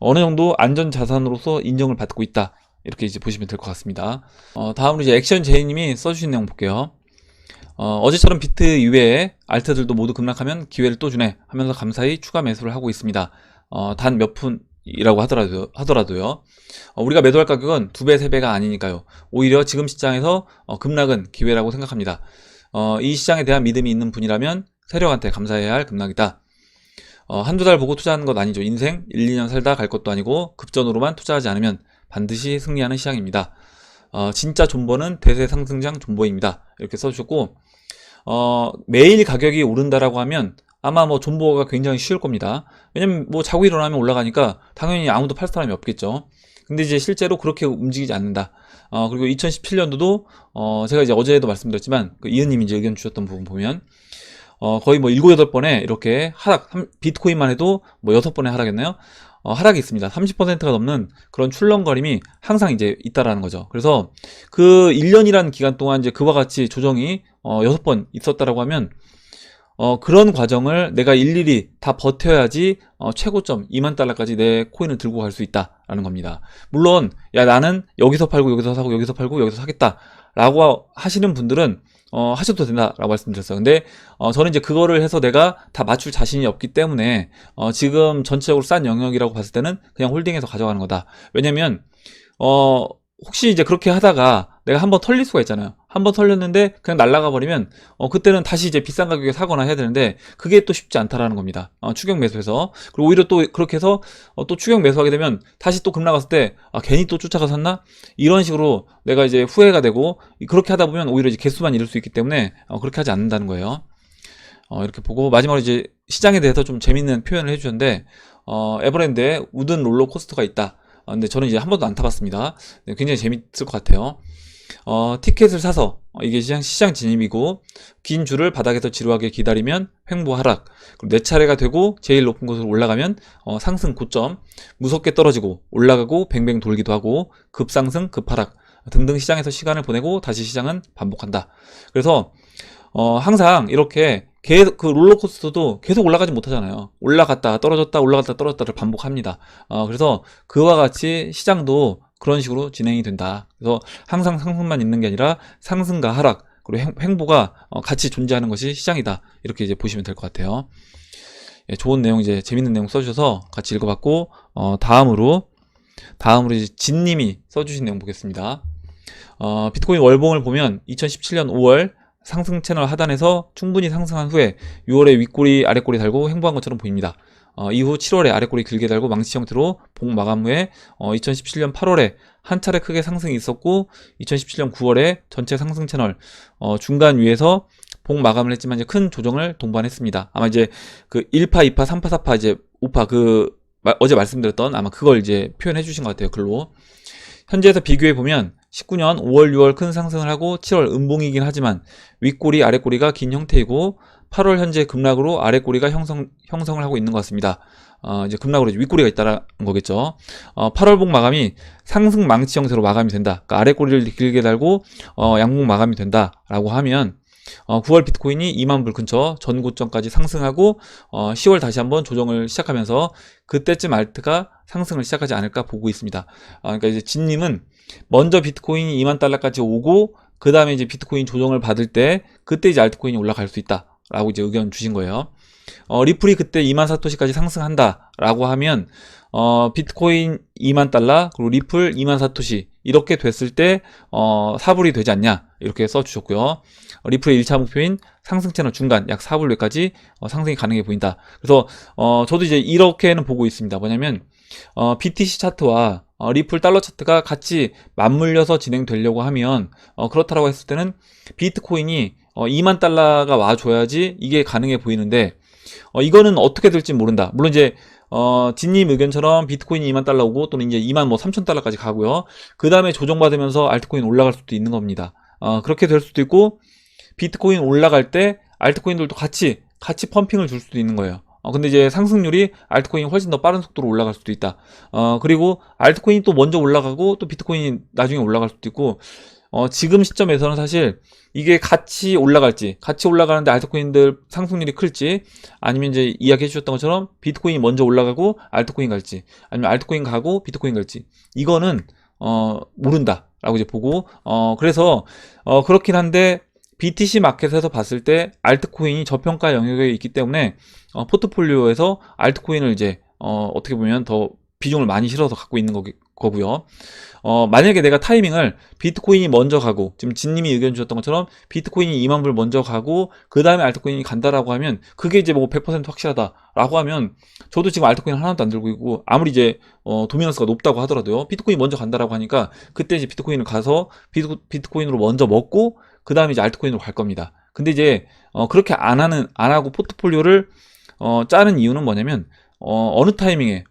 어느 정도 안전자산으로서 인정을 받고 있다. 이렇게 이제 보시면 될 것 같습니다. 다음으로 이제 액션 제이님이 써주신 내용 볼게요. 어제처럼 비트 이외에 알트들도 모두 급락하면 기회를 또 주네 하면서 감사히 추가 매수를 하고 있습니다. 단 몇 푼이라고 하더라도요. 우리가 매도할 가격은 2배, 3배가 아니니까요. 오히려 지금 시장에서 급락은 기회라고 생각합니다. 이 시장에 대한 믿음이 있는 분이라면 세력한테 감사해야 할 급락이다. 한두 달 보고 투자하는 것 아니죠. 인생 1, 2년 살다 갈 것도 아니고 급전으로만 투자하지 않으면 반드시 승리하는 시장입니다. 진짜 존버는 대세 상승장 존버입니다. 이렇게 써주셨고 매일 가격이 오른다라고 하면 아마 뭐 존버가 굉장히 쉬울 겁니다. 왜냐면 뭐 자고 일어나면 올라가니까 당연히 아무도 팔 사람이 없겠죠. 근데 이제 실제로 그렇게 움직이지 않는다. 그리고 2017년도도 제가 이제 어제도 말씀드렸지만 이은님이 이제 의견 주셨던 부분 보면 거의 뭐 7, 8번에 이렇게 비트코인만 해도 뭐 6번의 하락했나요? 하락이 있습니다. 30%가 넘는 그런 출렁거림이 항상 이제 있다라는 거죠. 그래서 그 1년이라는 기간 동안 이제 그와 같이 조정이 6번 있었다라고 하면 그런 과정을 내가 일일이 다 버텨야지 최고점 2만 달러까지 내 코인을 들고 갈 수 있다라는 겁니다. 물론 야 나는 여기서 팔고 여기서 사고 여기서 팔고 여기서 사겠다 라고 하시는 분들은 하셔도 된다라고 말씀드렸어요. 근데 저는 이제 그거를 해서 내가 다 맞출 자신이 없기 때문에 지금 전체적으로 싼 영역이라고 봤을 때는 그냥 홀딩해서 가져가는 거다. 왜냐면 혹시 이제 그렇게 하다가 내가 한번 털릴 수가 있잖아요. 한번 털렸는데 그냥 날아가 버리면 그때는 다시 이제 비싼 가격에 사거나 해야 되는데 그게 또 쉽지 않다라는 겁니다. 추격 매수해서. 그리고 오히려 또 그렇게 해서 또 추격 매수하게 되면 다시 또 급나갔을 때 괜히 또 쫓아가 샀나? 이런 식으로 내가 이제 후회가 되고 그렇게 하다 보면 오히려 이제 개수만 잃을 수 있기 때문에 그렇게 하지 않는다는 거예요. 이렇게 보고 마지막으로 이제 시장에 대해서 좀 재밌는 표현을 해주셨는데 에버랜드에 우든 롤러코스터가 있다. 근데 저는 이제 한 번도 안 타봤습니다. 굉장히 재밌을 것 같아요. 티켓을 사서 이게 시장 진입이고 긴 줄을 바닥에서 지루하게 기다리면 횡보 하락, 그리고 내 차례가 되고 제일 높은 곳으로 올라가면 상승 고점, 무섭게 떨어지고 올라가고 뱅뱅 돌기도 하고 급상승 급하락 등등 시장에서 시간을 보내고 다시 시장은 반복한다. 그래서 항상 이렇게 계속 그 롤러코스터도 계속 올라가지 못하잖아요. 올라갔다 떨어졌다 올라갔다 떨어졌다를 반복합니다. 그래서 그와 같이 시장도 그런 식으로 진행이 된다. 그래서 항상 상승만 있는 게 아니라 상승과 하락 그리고 횡보가 같이 존재하는 것이 시장이다. 이렇게 이제 보시면 될 것 같아요. 예, 좋은 내용 이제 재밌는 내용 써주셔서 같이 읽어봤고 다음으로 이제 진님이 써주신 내용 보겠습니다. 비트코인 월봉을 보면 2017년 5월 상승 채널 하단에서 충분히 상승한 후에 6월에 윗꼬리 아랫꼬리 달고 횡보한 것처럼 보입니다. 이후 7월에 아랫꼬리 길게 달고 망치 형태로 봉 마감 후에 2017년 8월에 한 차례 크게 상승이 있었고 2017년 9월에 전체 상승 채널 중간 위에서 봉 마감을 했지만 이제 큰 조정을 동반했습니다. 아마 이제 그 1파, 2파, 3파, 4파 이제 5파 어제 말씀드렸던 아마 그걸 이제 표현해 주신 것 같아요. 글로. 현재에서 비교해 보면 19년 5월, 6월 큰 상승을 하고 7월 음봉이긴 하지만 윗꼬리, 아랫꼬리가 긴 형태이고 8월 현재 급락으로 아랫꼬리가 형성을 하고 있는 것 같습니다. 이제 급락으로 이제 윗꼬리가 있다는 거겠죠. 8월 봉 마감이 상승 망치 형태로 마감이 된다. 그러니까 아랫꼬리를 길게 달고 양봉 마감이 된다라고 하면 9월 비트코인이 2만 불 근처 전 고점까지 상승하고 10월 다시 한번 조정을 시작하면서 그때쯤 알트가 상승을 시작하지 않을까 보고 있습니다. 그러니까 이제 진님은 먼저 비트코인이 2만 달러까지 오고 그 다음에 이제 비트코인 조정을 받을 때 그때 이제 알트코인이 올라갈 수 있다라고 이제 의견 주신 거예요. 리플이 그때 2만 사토시까지 상승한다라고 하면 비트코인 2만 달러 그리고 리플 2만 사토시 이렇게 됐을 때 4불이 되지 않냐 이렇게 써주셨고요. 리플의 1차 목표인 상승 채널 중간 약 4불 외까지 상승이 가능해 보인다. 그래서 저도 이제 이렇게는 보고 있습니다. 뭐냐면 BTC 차트와 리플 달러 차트가 같이 맞물려서 진행되려고 하면 그렇다라고 했을 때는 비트코인이 2만 달러가 와줘야지 이게 가능해 보이는데 이거는 어떻게 될지 모른다. 물론 이제 진님 의견처럼 비트코인이 2만 달러 오고 또는 이제 2만 뭐 3천 달러까지 가고요. 그 다음에 조정받으면서 알트코인 올라갈 수도 있는 겁니다. 그렇게 될 수도 있고 비트코인 올라갈 때 알트코인들도 같이 펌핑을 줄 수도 있는 거예요. 근데 이제 상승률이 알트코인이 훨씬 더 빠른 속도로 올라갈 수도 있다. 그리고 알트코인이 또 먼저 올라가고 또 비트코인이 나중에 올라갈 수도 있고 지금 시점에서는 사실 이게 같이 올라가는데 알트코인들 상승률이 클지 아니면 이제 이야기해 주셨던 것처럼 비트코인이 먼저 올라가고 알트코인 갈지 아니면 알트코인 가고 비트코인 갈지 이거는 모른다 라고 이제 보고 그래서 그렇긴 한데 BTC 마켓에서 봤을 때 알트코인이 저평가 영역에 있기 때문에 포트폴리오에서 알트코인을 이제 어떻게 보면 더 비중을 많이 실어서 갖고 있는 거고요. 만약에 내가 타이밍을 비트코인이 먼저 가고 지금 진님이 의견 주셨던 것처럼 비트코인이 2만 불 먼저 가고 그 다음에 알트코인이 간다라고 하면 그게 이제 뭐 100% 확실하다라고 하면 저도 지금 알트코인 하나도 안 들고 있고 아무리 이제 도미넌스가 높다고 하더라도요 비트코인이 먼저 간다라고 하니까 그때 이제 비트코인을 가서 비트코인으로 먼저 먹고 그 다음에 이제 알트코인으로 갈 겁니다. 근데 이제 그렇게 안 하고 포트폴리오를 짜는 이유는 뭐냐면 어느 타이밍에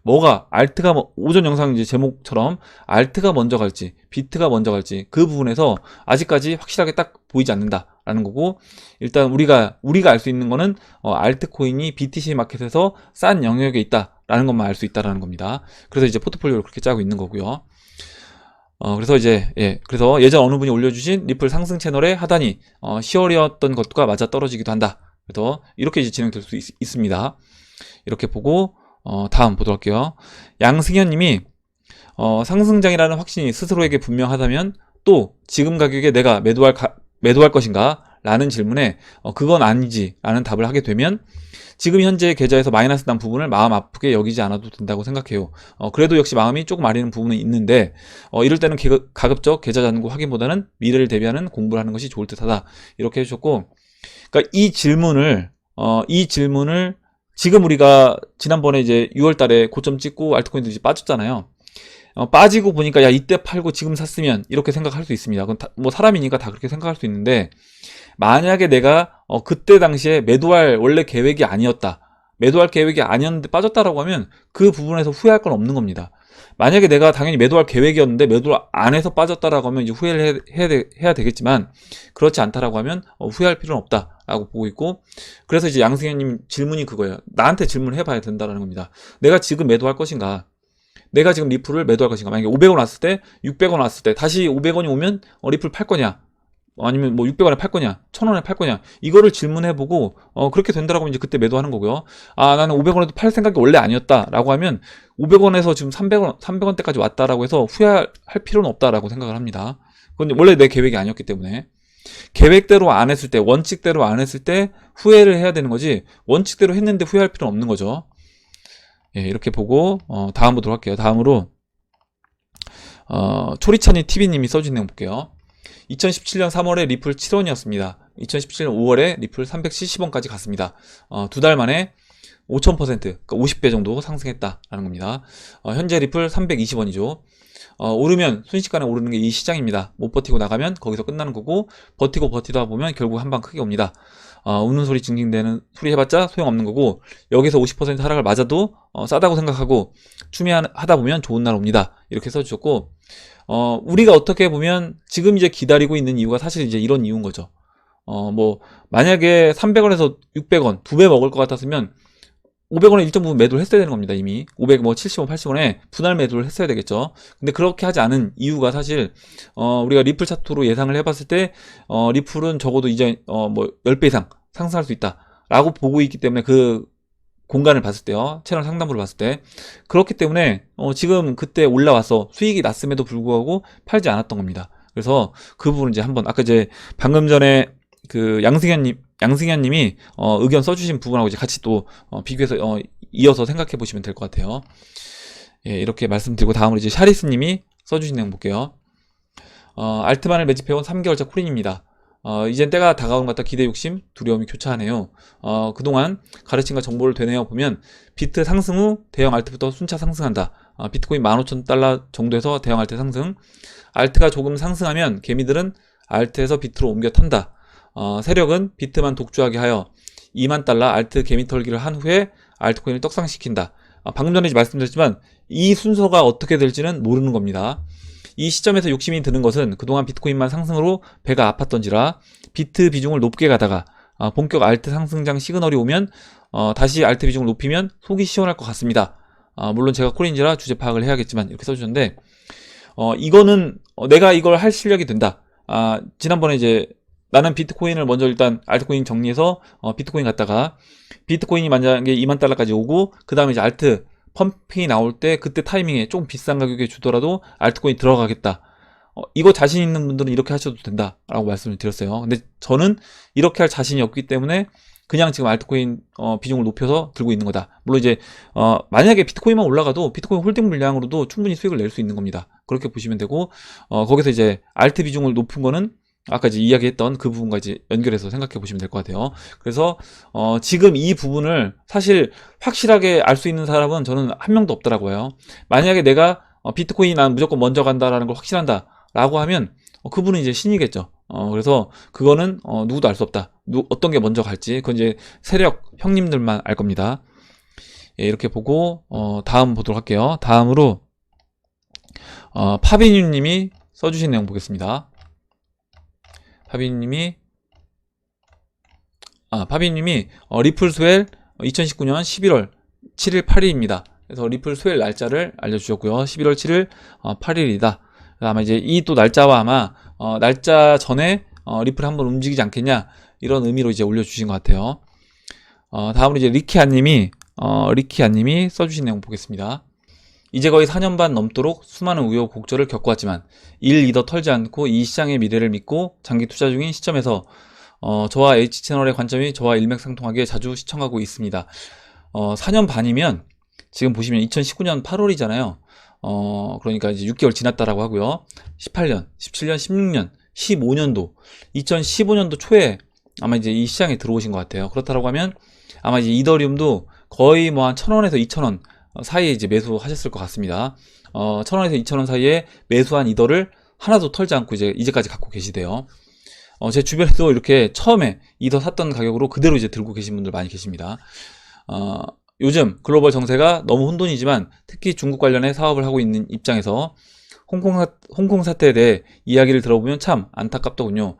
알트가 오전 영상 이제 제목처럼 알트가 먼저 갈지 비트가 먼저 갈지 그 부분에서 아직까지 확실하게 딱 보이지 않는다라는 거고 일단 우리가 알 수 있는 거는 알트코인이 BTC 마켓에서 싼 영역에 있다라는 것만 알 수 있다라는 겁니다. 그래서 이제 포트폴리오를 그렇게 짜고 있는 거고요. 그래서 이제 그래서 예전 어느 분이 올려주신 리플 상승 채널의 하단이 10월이었던 것과 맞아 떨어지기도 한다. 그래서 이렇게 이제 진행될 수 있습니다. 이렇게 보고 다음 보도록 할게요. 양승현 님이 상승장이라는 확신이 스스로에게 분명하다면 또 지금 가격에 내가 매도할 것인가? 라는 질문에 그건 아니지 라는 답을 하게 되면 지금 현재 계좌에서 마이너스 난 부분을 마음 아프게 여기지 않아도 된다고 생각해요. 그래도 역시 마음이 조금 아리는 부분은 있는데 이럴 때는 가급적 계좌 잔고 확인보다는 미래를 대비하는 공부를 하는 것이 좋을 듯하다. 이렇게 해주셨고 그러니까 이 질문을 지금 우리가 지난번에 이제 6월 달에 고점 찍고 알트코인들이 이제 빠졌잖아요. 빠지고 보니까 야 이때 팔고 지금 샀으면 이렇게 생각할 수 있습니다. 그건 뭐 사람이니까 다 그렇게 생각할 수 있는데 만약에 내가 그때 당시에 매도할 원래 계획이 아니었다. 매도할 계획이 아니었는데 빠졌다라고 하면 그 부분에서 후회할 건 없는 겁니다. 만약에 내가 당연히 매도할 계획이었는데 매도를 안 해서 빠졌다라고 하면 이제 후회를 해야 되겠지만 그렇지 않다라고 하면 후회할 필요는 없다라고 보고 있고 그래서 이제 양승현님 질문이 그거예요. 나한테 질문을 해봐야 된다라는 겁니다. 내가 지금 매도할 것인가? 내가 지금 리플을 매도할 것인가? 만약에 500원 왔을 때 600원 왔을 때 다시 500원이 오면 리플 팔 거냐? 아니면 뭐 600원에 팔 거냐, 1000원에 팔 거냐, 이거를 질문해보고, 그렇게 된다라고 하면 이제 그때 매도하는 거고요. 아, 나는 500원에도 팔 생각이 원래 아니었다라고 하면 500원에서 지금 300원대까지 왔다라고 해서 후회할 필요는 없다라고 생각을 합니다. 그건 원래 내 계획이 아니었기 때문에. 계획대로 안 했을 때, 원칙대로 안 했을 때 후회를 해야 되는 거지, 원칙대로 했는데 후회할 필요는 없는 거죠. 예, 이렇게 보고, 다음 보도록 할게요. 다음으로, 초리찬이 TV님이 써준 내용 볼게요. 2017년 3월에 리플 7원이었습니다. 2017년 5월에 리플 370원까지 갔습니다. 두 달 만에 5000%, 그러니까 50배 정도 상승했다라는 겁니다. 현재 리플 320원이죠. 오르면 순식간에 오르는 게 이 시장입니다. 못 버티고 나가면 거기서 끝나는 거고, 버티고 버티다 보면 결국 한 방 크게 옵니다. 웃는 소리 징징대는 소리 해봤자 소용없는 거고, 여기서 50% 하락을 맞아도 싸다고 생각하고 추미하다 보면 좋은 날 옵니다. 이렇게 써주셨고, 우리가 어떻게 보면 지금 이제 기다리고 있는 이유가 사실 이제 이런 이유인 거죠. 뭐 만약에 300원에서 600원 2배 먹을 것 같았으면 500원에 일정 부분 매도를 했어야 되는 겁니다. 이미 500, 뭐 70원, 80원에 분할 매도를 했어야 되겠죠. 근데 그렇게 하지 않은 이유가 사실 우리가 리플 차트로 예상을 해봤을 때 리플은 적어도 이제 뭐 10배 이상 상승할 수 있다 라고 보고 있기 때문에, 그 공간을 봤을 때요, 채널 상단부를 봤을 때. 그렇기 때문에 지금 그때 올라와서 수익이 났음에도 불구하고 팔지 않았던 겁니다. 그래서 그 부분은 이제 한번, 아까 이제 방금 전에 그 양승현님이 의견 써주신 부분하고 이제 같이 또 비교해서 이어서 생각해 보시면 될 것 같아요. 예, 이렇게 말씀드리고, 다음으로 이제 샤리스님이 써주신 내용 볼게요. 알트만을 매집해온 3개월차 콜인입니다. 이젠 때가 다가오는 것 같다. 기대 욕심, 두려움이 교차하네요. 그동안 가르침과 정보를 되뇌어 보면 비트 상승 후 대형 알트부터 순차 상승한다. 비트코인 15,000달러 정도에서 대형 알트 상승. 알트가 조금 상승하면 개미들은 알트에서 비트로 옮겨 탄다. 세력은 비트만 독주하게 하여 2만 달러 알트 개미 털기를 한 후에 알트코인을 떡상시킨다. 방금 전에 말씀드렸지만 이 순서가 어떻게 될지는 모르는 겁니다. 이 시점에서 욕심이 드는 것은 그동안 비트코인만 상승으로 배가 아팠던지라 비트 비중을 높게 가다가 본격 알트 상승장 시그널이 오면 다시 알트 비중을 높이면 속이 시원할 것 같습니다. 물론 제가 콜인지라 주제 파악을 해야겠지만, 이렇게 써주셨는데, 이거는 내가 이걸 할 실력이 된다. 지난번에 이제 나는 비트코인을 먼저 일단 알트코인 정리해서 비트코인 갔다가 비트코인이 만약에 2만 달러까지 오고, 그 다음에 이제 알트 펌핑이 나올 때 그때 타이밍에 조금 비싼 가격에 주더라도 알트코인 들어가겠다. 이거 자신 있는 분들은 이렇게 하셔도 된다라고 말씀을 드렸어요. 근데 저는 이렇게 할 자신이 없기 때문에 그냥 지금 알트코인 비중을 높여서 들고 있는 거다. 물론 이제 만약에 비트코인만 올라가도 비트코인 홀딩 물량으로도 충분히 수익을 낼 수 있는 겁니다. 그렇게 보시면 되고, 거기서 이제 알트 비중을 높은 거는 아까 이제 이야기했던 그 부분과 이제 연결해서 생각해 보시면 될 것 같아요. 그래서 지금 이 부분을 사실 확실하게 알 수 있는 사람은 저는 한 명도 없더라고요. 만약에 내가 비트코인이 난 무조건 먼저 간다라는 걸 확실한다 라고 하면 그분은 이제 신이겠죠. 그래서 그거는 누구도 알 수 없다. 어떤 게 먼저 갈지 그건 이제 세력 형님들만 알 겁니다. 예, 이렇게 보고 다음 보도록 할게요. 다음으로 파비뉴님이 써주신 내용 보겠습니다. 파비님이 리플 스웰 2019년 11월 7일 8일입니다. 그래서 리플 스웰 날짜를 알려주셨고요. 11월 7일 8일이다. 아마 이제 이 또 날짜와 아마 날짜 전에 리플 한번 움직이지 않겠냐, 이런 의미로 이제 올려주신 것 같아요. 다음으로 이제 리키아님이 써주신 내용 보겠습니다. 이제 거의 4년 반 넘도록 수많은 우여곡절을 겪어왔지만 일 이더 털지 않고 이 시장의 미래를 믿고 장기 투자 중인 시점에서 저와 H채널의 관점이 저와 일맥상통하게 자주 시청하고 있습니다. 4년 반이면 지금 보시면 2019년 8월이잖아요. 그러니까 이제 6개월 지났다라고 하고요. 18년, 17년, 16년, 15년도, 2015년도 초에 아마 이제 이 시장에 들어오신 것 같아요. 그렇다고 하면 아마 이제 이더리움도 거의 뭐 한 1,000원에서 2,000원 사이에 이제 매수하셨을 것 같습니다. 1,000원에서 2,000원 사이에 매수한 이더를 하나도 털지 않고 이제까지 갖고 계시대요. 제 주변에도 이렇게 처음에 이더 샀던 가격으로 그대로 이제 들고 계신 분들 많이 계십니다. 요즘 글로벌 정세가 너무 혼돈이지만 특히 중국 관련해 사업을 하고 있는 입장에서 홍콩 사태에 대해 이야기를 들어보면 참 안타깝더군요.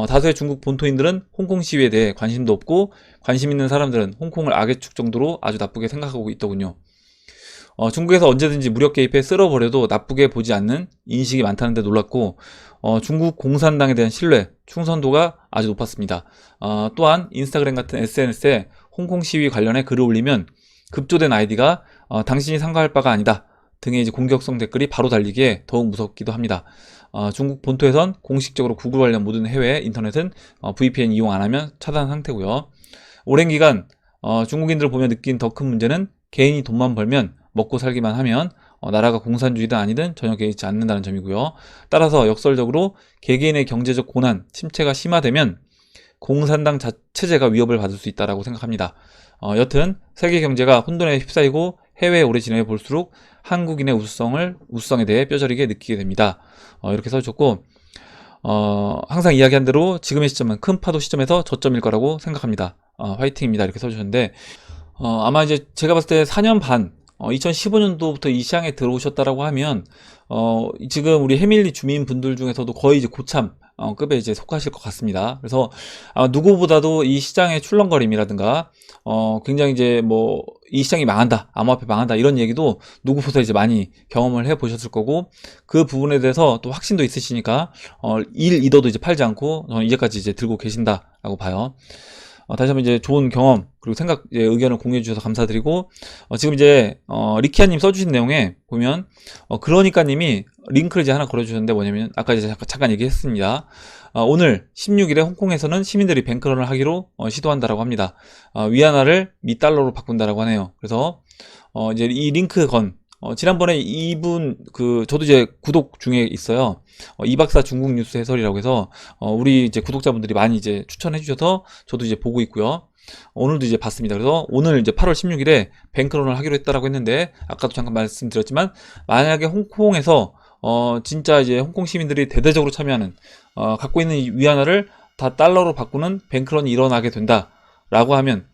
다수의 중국 본토인들은 홍콩 시위에 대해 관심도 없고 관심 있는 사람들은 홍콩을 악의 축 정도로 아주 나쁘게 생각하고 있더군요. 중국에서 언제든지 무력 개입해 쓸어버려도 나쁘게 보지 않는 인식이 많다는데 놀랐고, 중국 공산당에 대한 신뢰, 충성도가 아주 높았습니다. 또한 인스타그램 같은 SNS에 홍콩 시위 관련해 글을 올리면 급조된 아이디가 당신이 상관할 바가 아니다 등의 이제 공격성 댓글이 바로 달리기에 더욱 무섭기도 합니다. 중국 본토에선 공식적으로 구글 관련 모든 해외 인터넷은 VPN 이용 안 하면 차단 상태고요. 오랜 기간 중국인들을 보며 느낀 더 큰 문제는 개인이 돈만 벌면 먹고 살기만 하면 나라가 공산주의든 아니든 전혀 개의치 않는다는 점이고요. 따라서 역설적으로 개개인의 경제적 고난, 침체가 심화되면 공산당 체제가 위협을 받을 수 있다고 생각합니다. 여튼 세계 경제가 혼돈에 휩싸이고 해외에 오래 지내 볼수록 한국인의 우수성에 대해 뼈저리게 느끼게 됩니다. 이렇게 써주셨고, 항상 이야기한 대로 지금의 시점은 큰 파도 시점에서 저점일 거라고 생각합니다. 화이팅입니다. 이렇게 써주셨는데, 아마 이제 제가 봤을 때 4년 반, 2015년도부터 이 시장에 들어오셨다라고 하면, 지금 우리 해밀리 주민분들 중에서도 거의 이제 고참, 급에 이제 속하실 것 같습니다. 그래서, 누구보다도 이 시장의 출렁거림이라든가, 굉장히 이제 뭐, 이 시장이 망한다, 암호화폐 망한다, 이런 얘기도 누구보다 이제 많이 경험을 해 보셨을 거고, 그 부분에 대해서 또 확신도 있으시니까, 2도 이제 팔지 않고, 이제까지 이제 들고 계신다라고 봐요. 다시 한번 이제 좋은 경험 그리고 생각 의견을 공유해 주셔서 감사드리고, 지금 이제 리키아님 써주신 내용에 보면 그러니까님이 링크를 이제 하나 걸어주셨는데 뭐냐면 아까 이제 잠깐 얘기했습니다. 오늘 16일에 홍콩에서는 시민들이 뱅크런을 하기로 시도한다라고 합니다. 위안화를 미달러로 바꾼다라고 하네요. 그래서 이제 이 링크 지난번에 이분 저도 이제 구독 중에 있어요. 이박사 중국 뉴스 해설이라고 해서 우리 이제 구독자분들이 많이 이제 추천해 주셔서 저도 이제 보고 있고요. 오늘도 이제 봤습니다. 그래서 오늘 이제 8월 16일에 뱅크런을 하기로 했다라고 했는데, 아까도 잠깐 말씀드렸지만 만약에 홍콩에서 진짜 이제 홍콩 시민들이 대대적으로 참여하는 갖고 있는 이 위안화를 다 달러로 바꾸는 뱅크런이 일어나게 된다라고 하면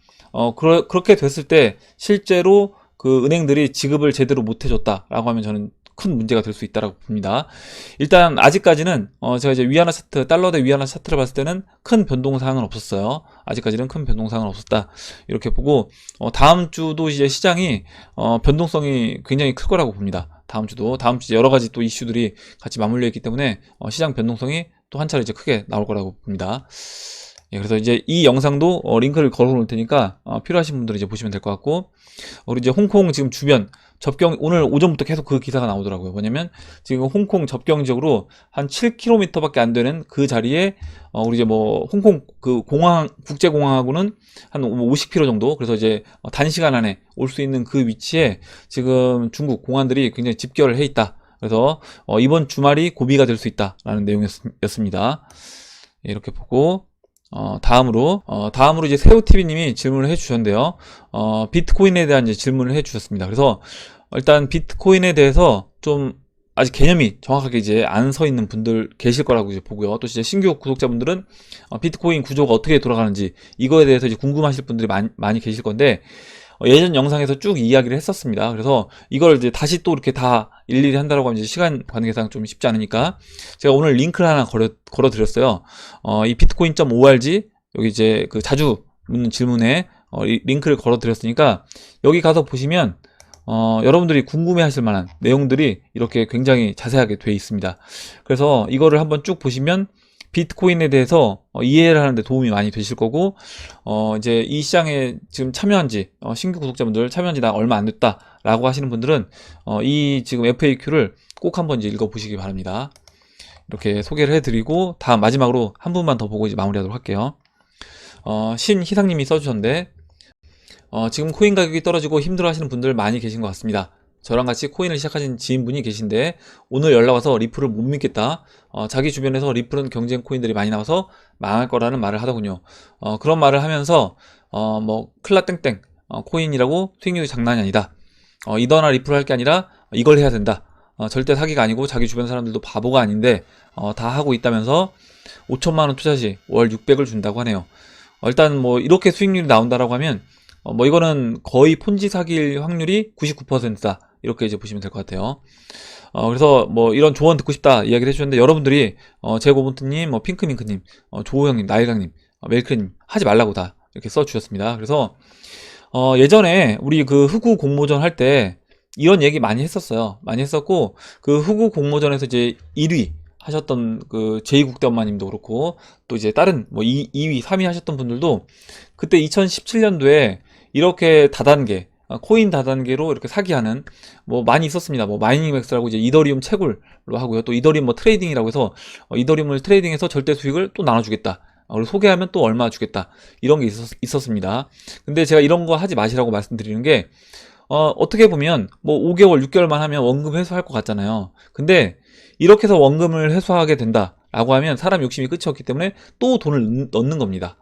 그렇게 됐을 때 실제로 그 은행들이 지급을 제대로 못 해줬다라고 하면 저는 큰 문제가 될 수 있다고 봅니다. 일단 아직까지는 제가 이제 위안화 차트, 달러 대 위안화 차트를 봤을 때는 큰 변동사항은 없었어요. 아직까지는 큰 변동사항은 없었다 이렇게 보고, 다음 주도 이제 시장이 변동성이 굉장히 클 거라고 봅니다. 다음 주 여러 가지 또 이슈들이 같이 맞물려 있기 때문에 시장 변동성이 또 한 차례 이제 크게 나올 거라고 봅니다. 그래서 이제 이 영상도 링크를 걸어 놓을 테니까 필요하신 분들은 이제 보시면 될 것 같고, 우리 이제 홍콩 지금 주변 오늘 오전부터 계속 그 기사가 나오더라고요. 뭐냐면 지금 홍콩 접경 지역으로 한 7km밖에 안 되는 그 자리에 우리 이제 뭐 홍콩 그 국제공항하고는 한 50km 정도, 그래서 이제 단시간 안에 올 수 있는 그 위치에 지금 중국 공안들이 굉장히 집결을 해 있다. 그래서 이번 주말이 고비가 될 수 있다라는 내용이었습니다. 이렇게 보고, 다음으로 이제 세우TV님이 질문을 해주셨는데요. 비트코인에 대한 이제 질문을 해주셨습니다. 그래서 일단 비트코인에 대해서 좀 아직 개념이 정확하게 이제 안 서 있는 분들 계실 거라고 이제 보고요. 또 이제 신규 구독자분들은 비트코인 구조가 어떻게 돌아가는지 이거에 대해서 이제 궁금하실 분들이 많이 계실 건데, 예전 영상에서 쭉 이야기를 했었습니다. 그래서 이걸 이제 다시 또 이렇게 다 일일이 한다라고 하면 이제 시간 관계상 좀 쉽지 않으니까 제가 오늘 링크를 하나 걸어 드렸어요. 이 비트코인.org 여기 이제 그 자주 묻는 질문에 링크를 걸어 드렸으니까 여기 가서 보시면 여러분들이 궁금해 하실 만한 내용들이 이렇게 굉장히 자세하게 되어 있습니다. 그래서 이거를 한번 쭉 보시면 비트코인에 대해서 이해를 하는데 도움이 많이 되실 거고, 이제 이 시장에 지금 신규 구독자분들 참여한 지 나 얼마 안 됐다 라고 하시는 분들은 이 지금 FAQ를 꼭 한번 이제 읽어보시기 바랍니다. 이렇게 소개를 해드리고, 다음 마지막으로 한 분만 더 보고 이제 마무리하도록 할게요. 신희상님이 써주셨는데, 지금 코인 가격이 떨어지고 힘들어 하시는 분들 많이 계신 것 같습니다. 저랑 같이 코인을 시작하신 지인분이 계신데 오늘 연락 와서 리플을 못 믿겠다, 자기 주변에서 리플은 경쟁 코인들이 많이 나와서 망할 거라는 말을 하더군요. 그런 말을 하면서 뭐 클라 땡땡 코인이라고 수익률이 장난이 아니다, 이더나 리플 할 게 아니라 이걸 해야 된다, 절대 사기가 아니고 자기 주변 사람들도 바보가 아닌데 다 하고 있다면서 5천만원 투자 시 월 600을 준다고 하네요. 일단 뭐 이렇게 수익률이 나온다라고 하면 뭐 이거는 거의 폰지 사기일 확률이 99%다 이렇게 이제 보시면 될 것 같아요. 그래서 뭐 이런 조언 듣고 싶다 이야기를 해주셨는데, 여러분들이 제고본트님, 뭐 핑크밍크님, 조호형님, 나일강님, 멜크님 하지 말라고 다 이렇게 써주셨습니다. 그래서 예전에 우리 그 흑우 공모전 할 때 이런 얘기 많이 했었어요. 많이 했었고, 그 후구 공모전에서 이제 1위 하셨던 그 제2국대 엄마님도 그렇고, 또 이제 다른 뭐 2위, 3위 하셨던 분들도 그때 2017년도에 이렇게 다단계, 코인 다단계로 이렇게 사기하는 뭐 많이 있었습니다. 뭐 마이닝맥스라고 이제 이더리움 채굴로 하고요. 또 이더리움 뭐 트레이딩이라고 해서 이더리움을 트레이딩해서 절대 수익을 또 나눠주겠다. 그리고 소개하면 또 얼마 주겠다. 이런 게 있었습니다. 근데 제가 이런 거 하지 마시라고 말씀드리는 게, 어떻게 보면 뭐 5개월, 6개월만 하면 원금 회수할 것 같잖아요. 근데 이렇게 해서 원금을 회수하게 된다라고 하면 사람 욕심이 끝이 없기 때문에 또 돈을 넣는 겁니다.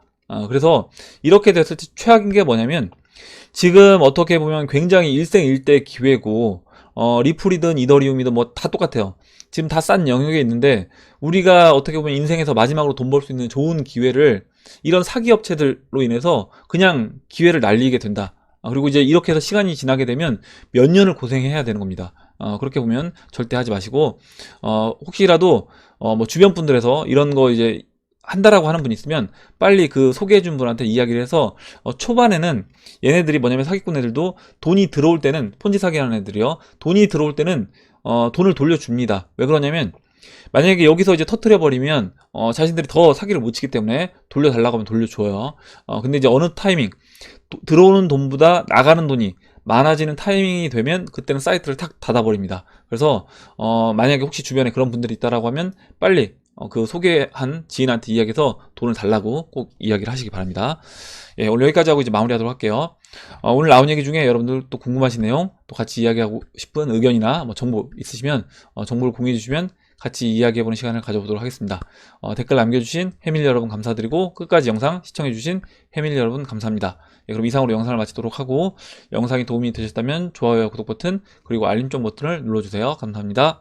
그래서 이렇게 됐을 때 최악인 게 뭐냐면, 지금 어떻게 보면 굉장히 일생일대 기회고, 리플이든 이더리움이든 뭐 다 똑같아요. 지금 다 싼 영역에 있는데, 우리가 어떻게 보면 인생에서 마지막으로 돈 벌 수 있는 좋은 기회를 이런 사기 업체들로 인해서 그냥 기회를 날리게 된다. 그리고 이제 이렇게 해서 시간이 지나게 되면 몇 년을 고생해야 되는 겁니다. 그렇게 보면 절대 하지 마시고, 혹시라도 뭐 주변 분들에서 이런 거 이제 한다라고 하는 분 있으면 빨리 그 소개해준 분한테 이야기를 해서, 초반에는 얘네들이 뭐냐면 사기꾼 애들도 돈이 들어올 때는, 폰지 사기하는 애들이요, 돈이 들어올 때는 돈을 돌려줍니다. 왜 그러냐면, 만약에 여기서 이제 터트려 버리면 자신들이 더 사기를 못 치기 때문에 돌려달라고 하면 돌려줘요. 근데 이제 어느 타이밍, 들어오는 돈보다 나가는 돈이 많아지는 타이밍이 되면 그때는 사이트를 탁 닫아버립니다. 그래서 만약에 혹시 주변에 그런 분들이 있다라고 하면 빨리 그 소개한 지인한테 이야기해서 돈을 달라고 꼭 이야기를 하시기 바랍니다. 예, 오늘 여기까지 하고 이제 마무리하도록 할게요. 오늘 나온 얘기 중에 여러분들 또 궁금하신 내용, 또 같이 이야기하고 싶은 의견이나 뭐 정보 있으시면 정보를 공유해 주시면 같이 이야기해보는 시간을 가져보도록 하겠습니다. 댓글 남겨주신 해밀 여러분 감사드리고, 끝까지 영상 시청해주신 해밀 여러분 감사합니다. 예, 그럼 이상으로 영상을 마치도록 하고, 영상이 도움이 되셨다면 좋아요와 구독 버튼, 그리고 알림종 버튼을 눌러주세요. 감사합니다.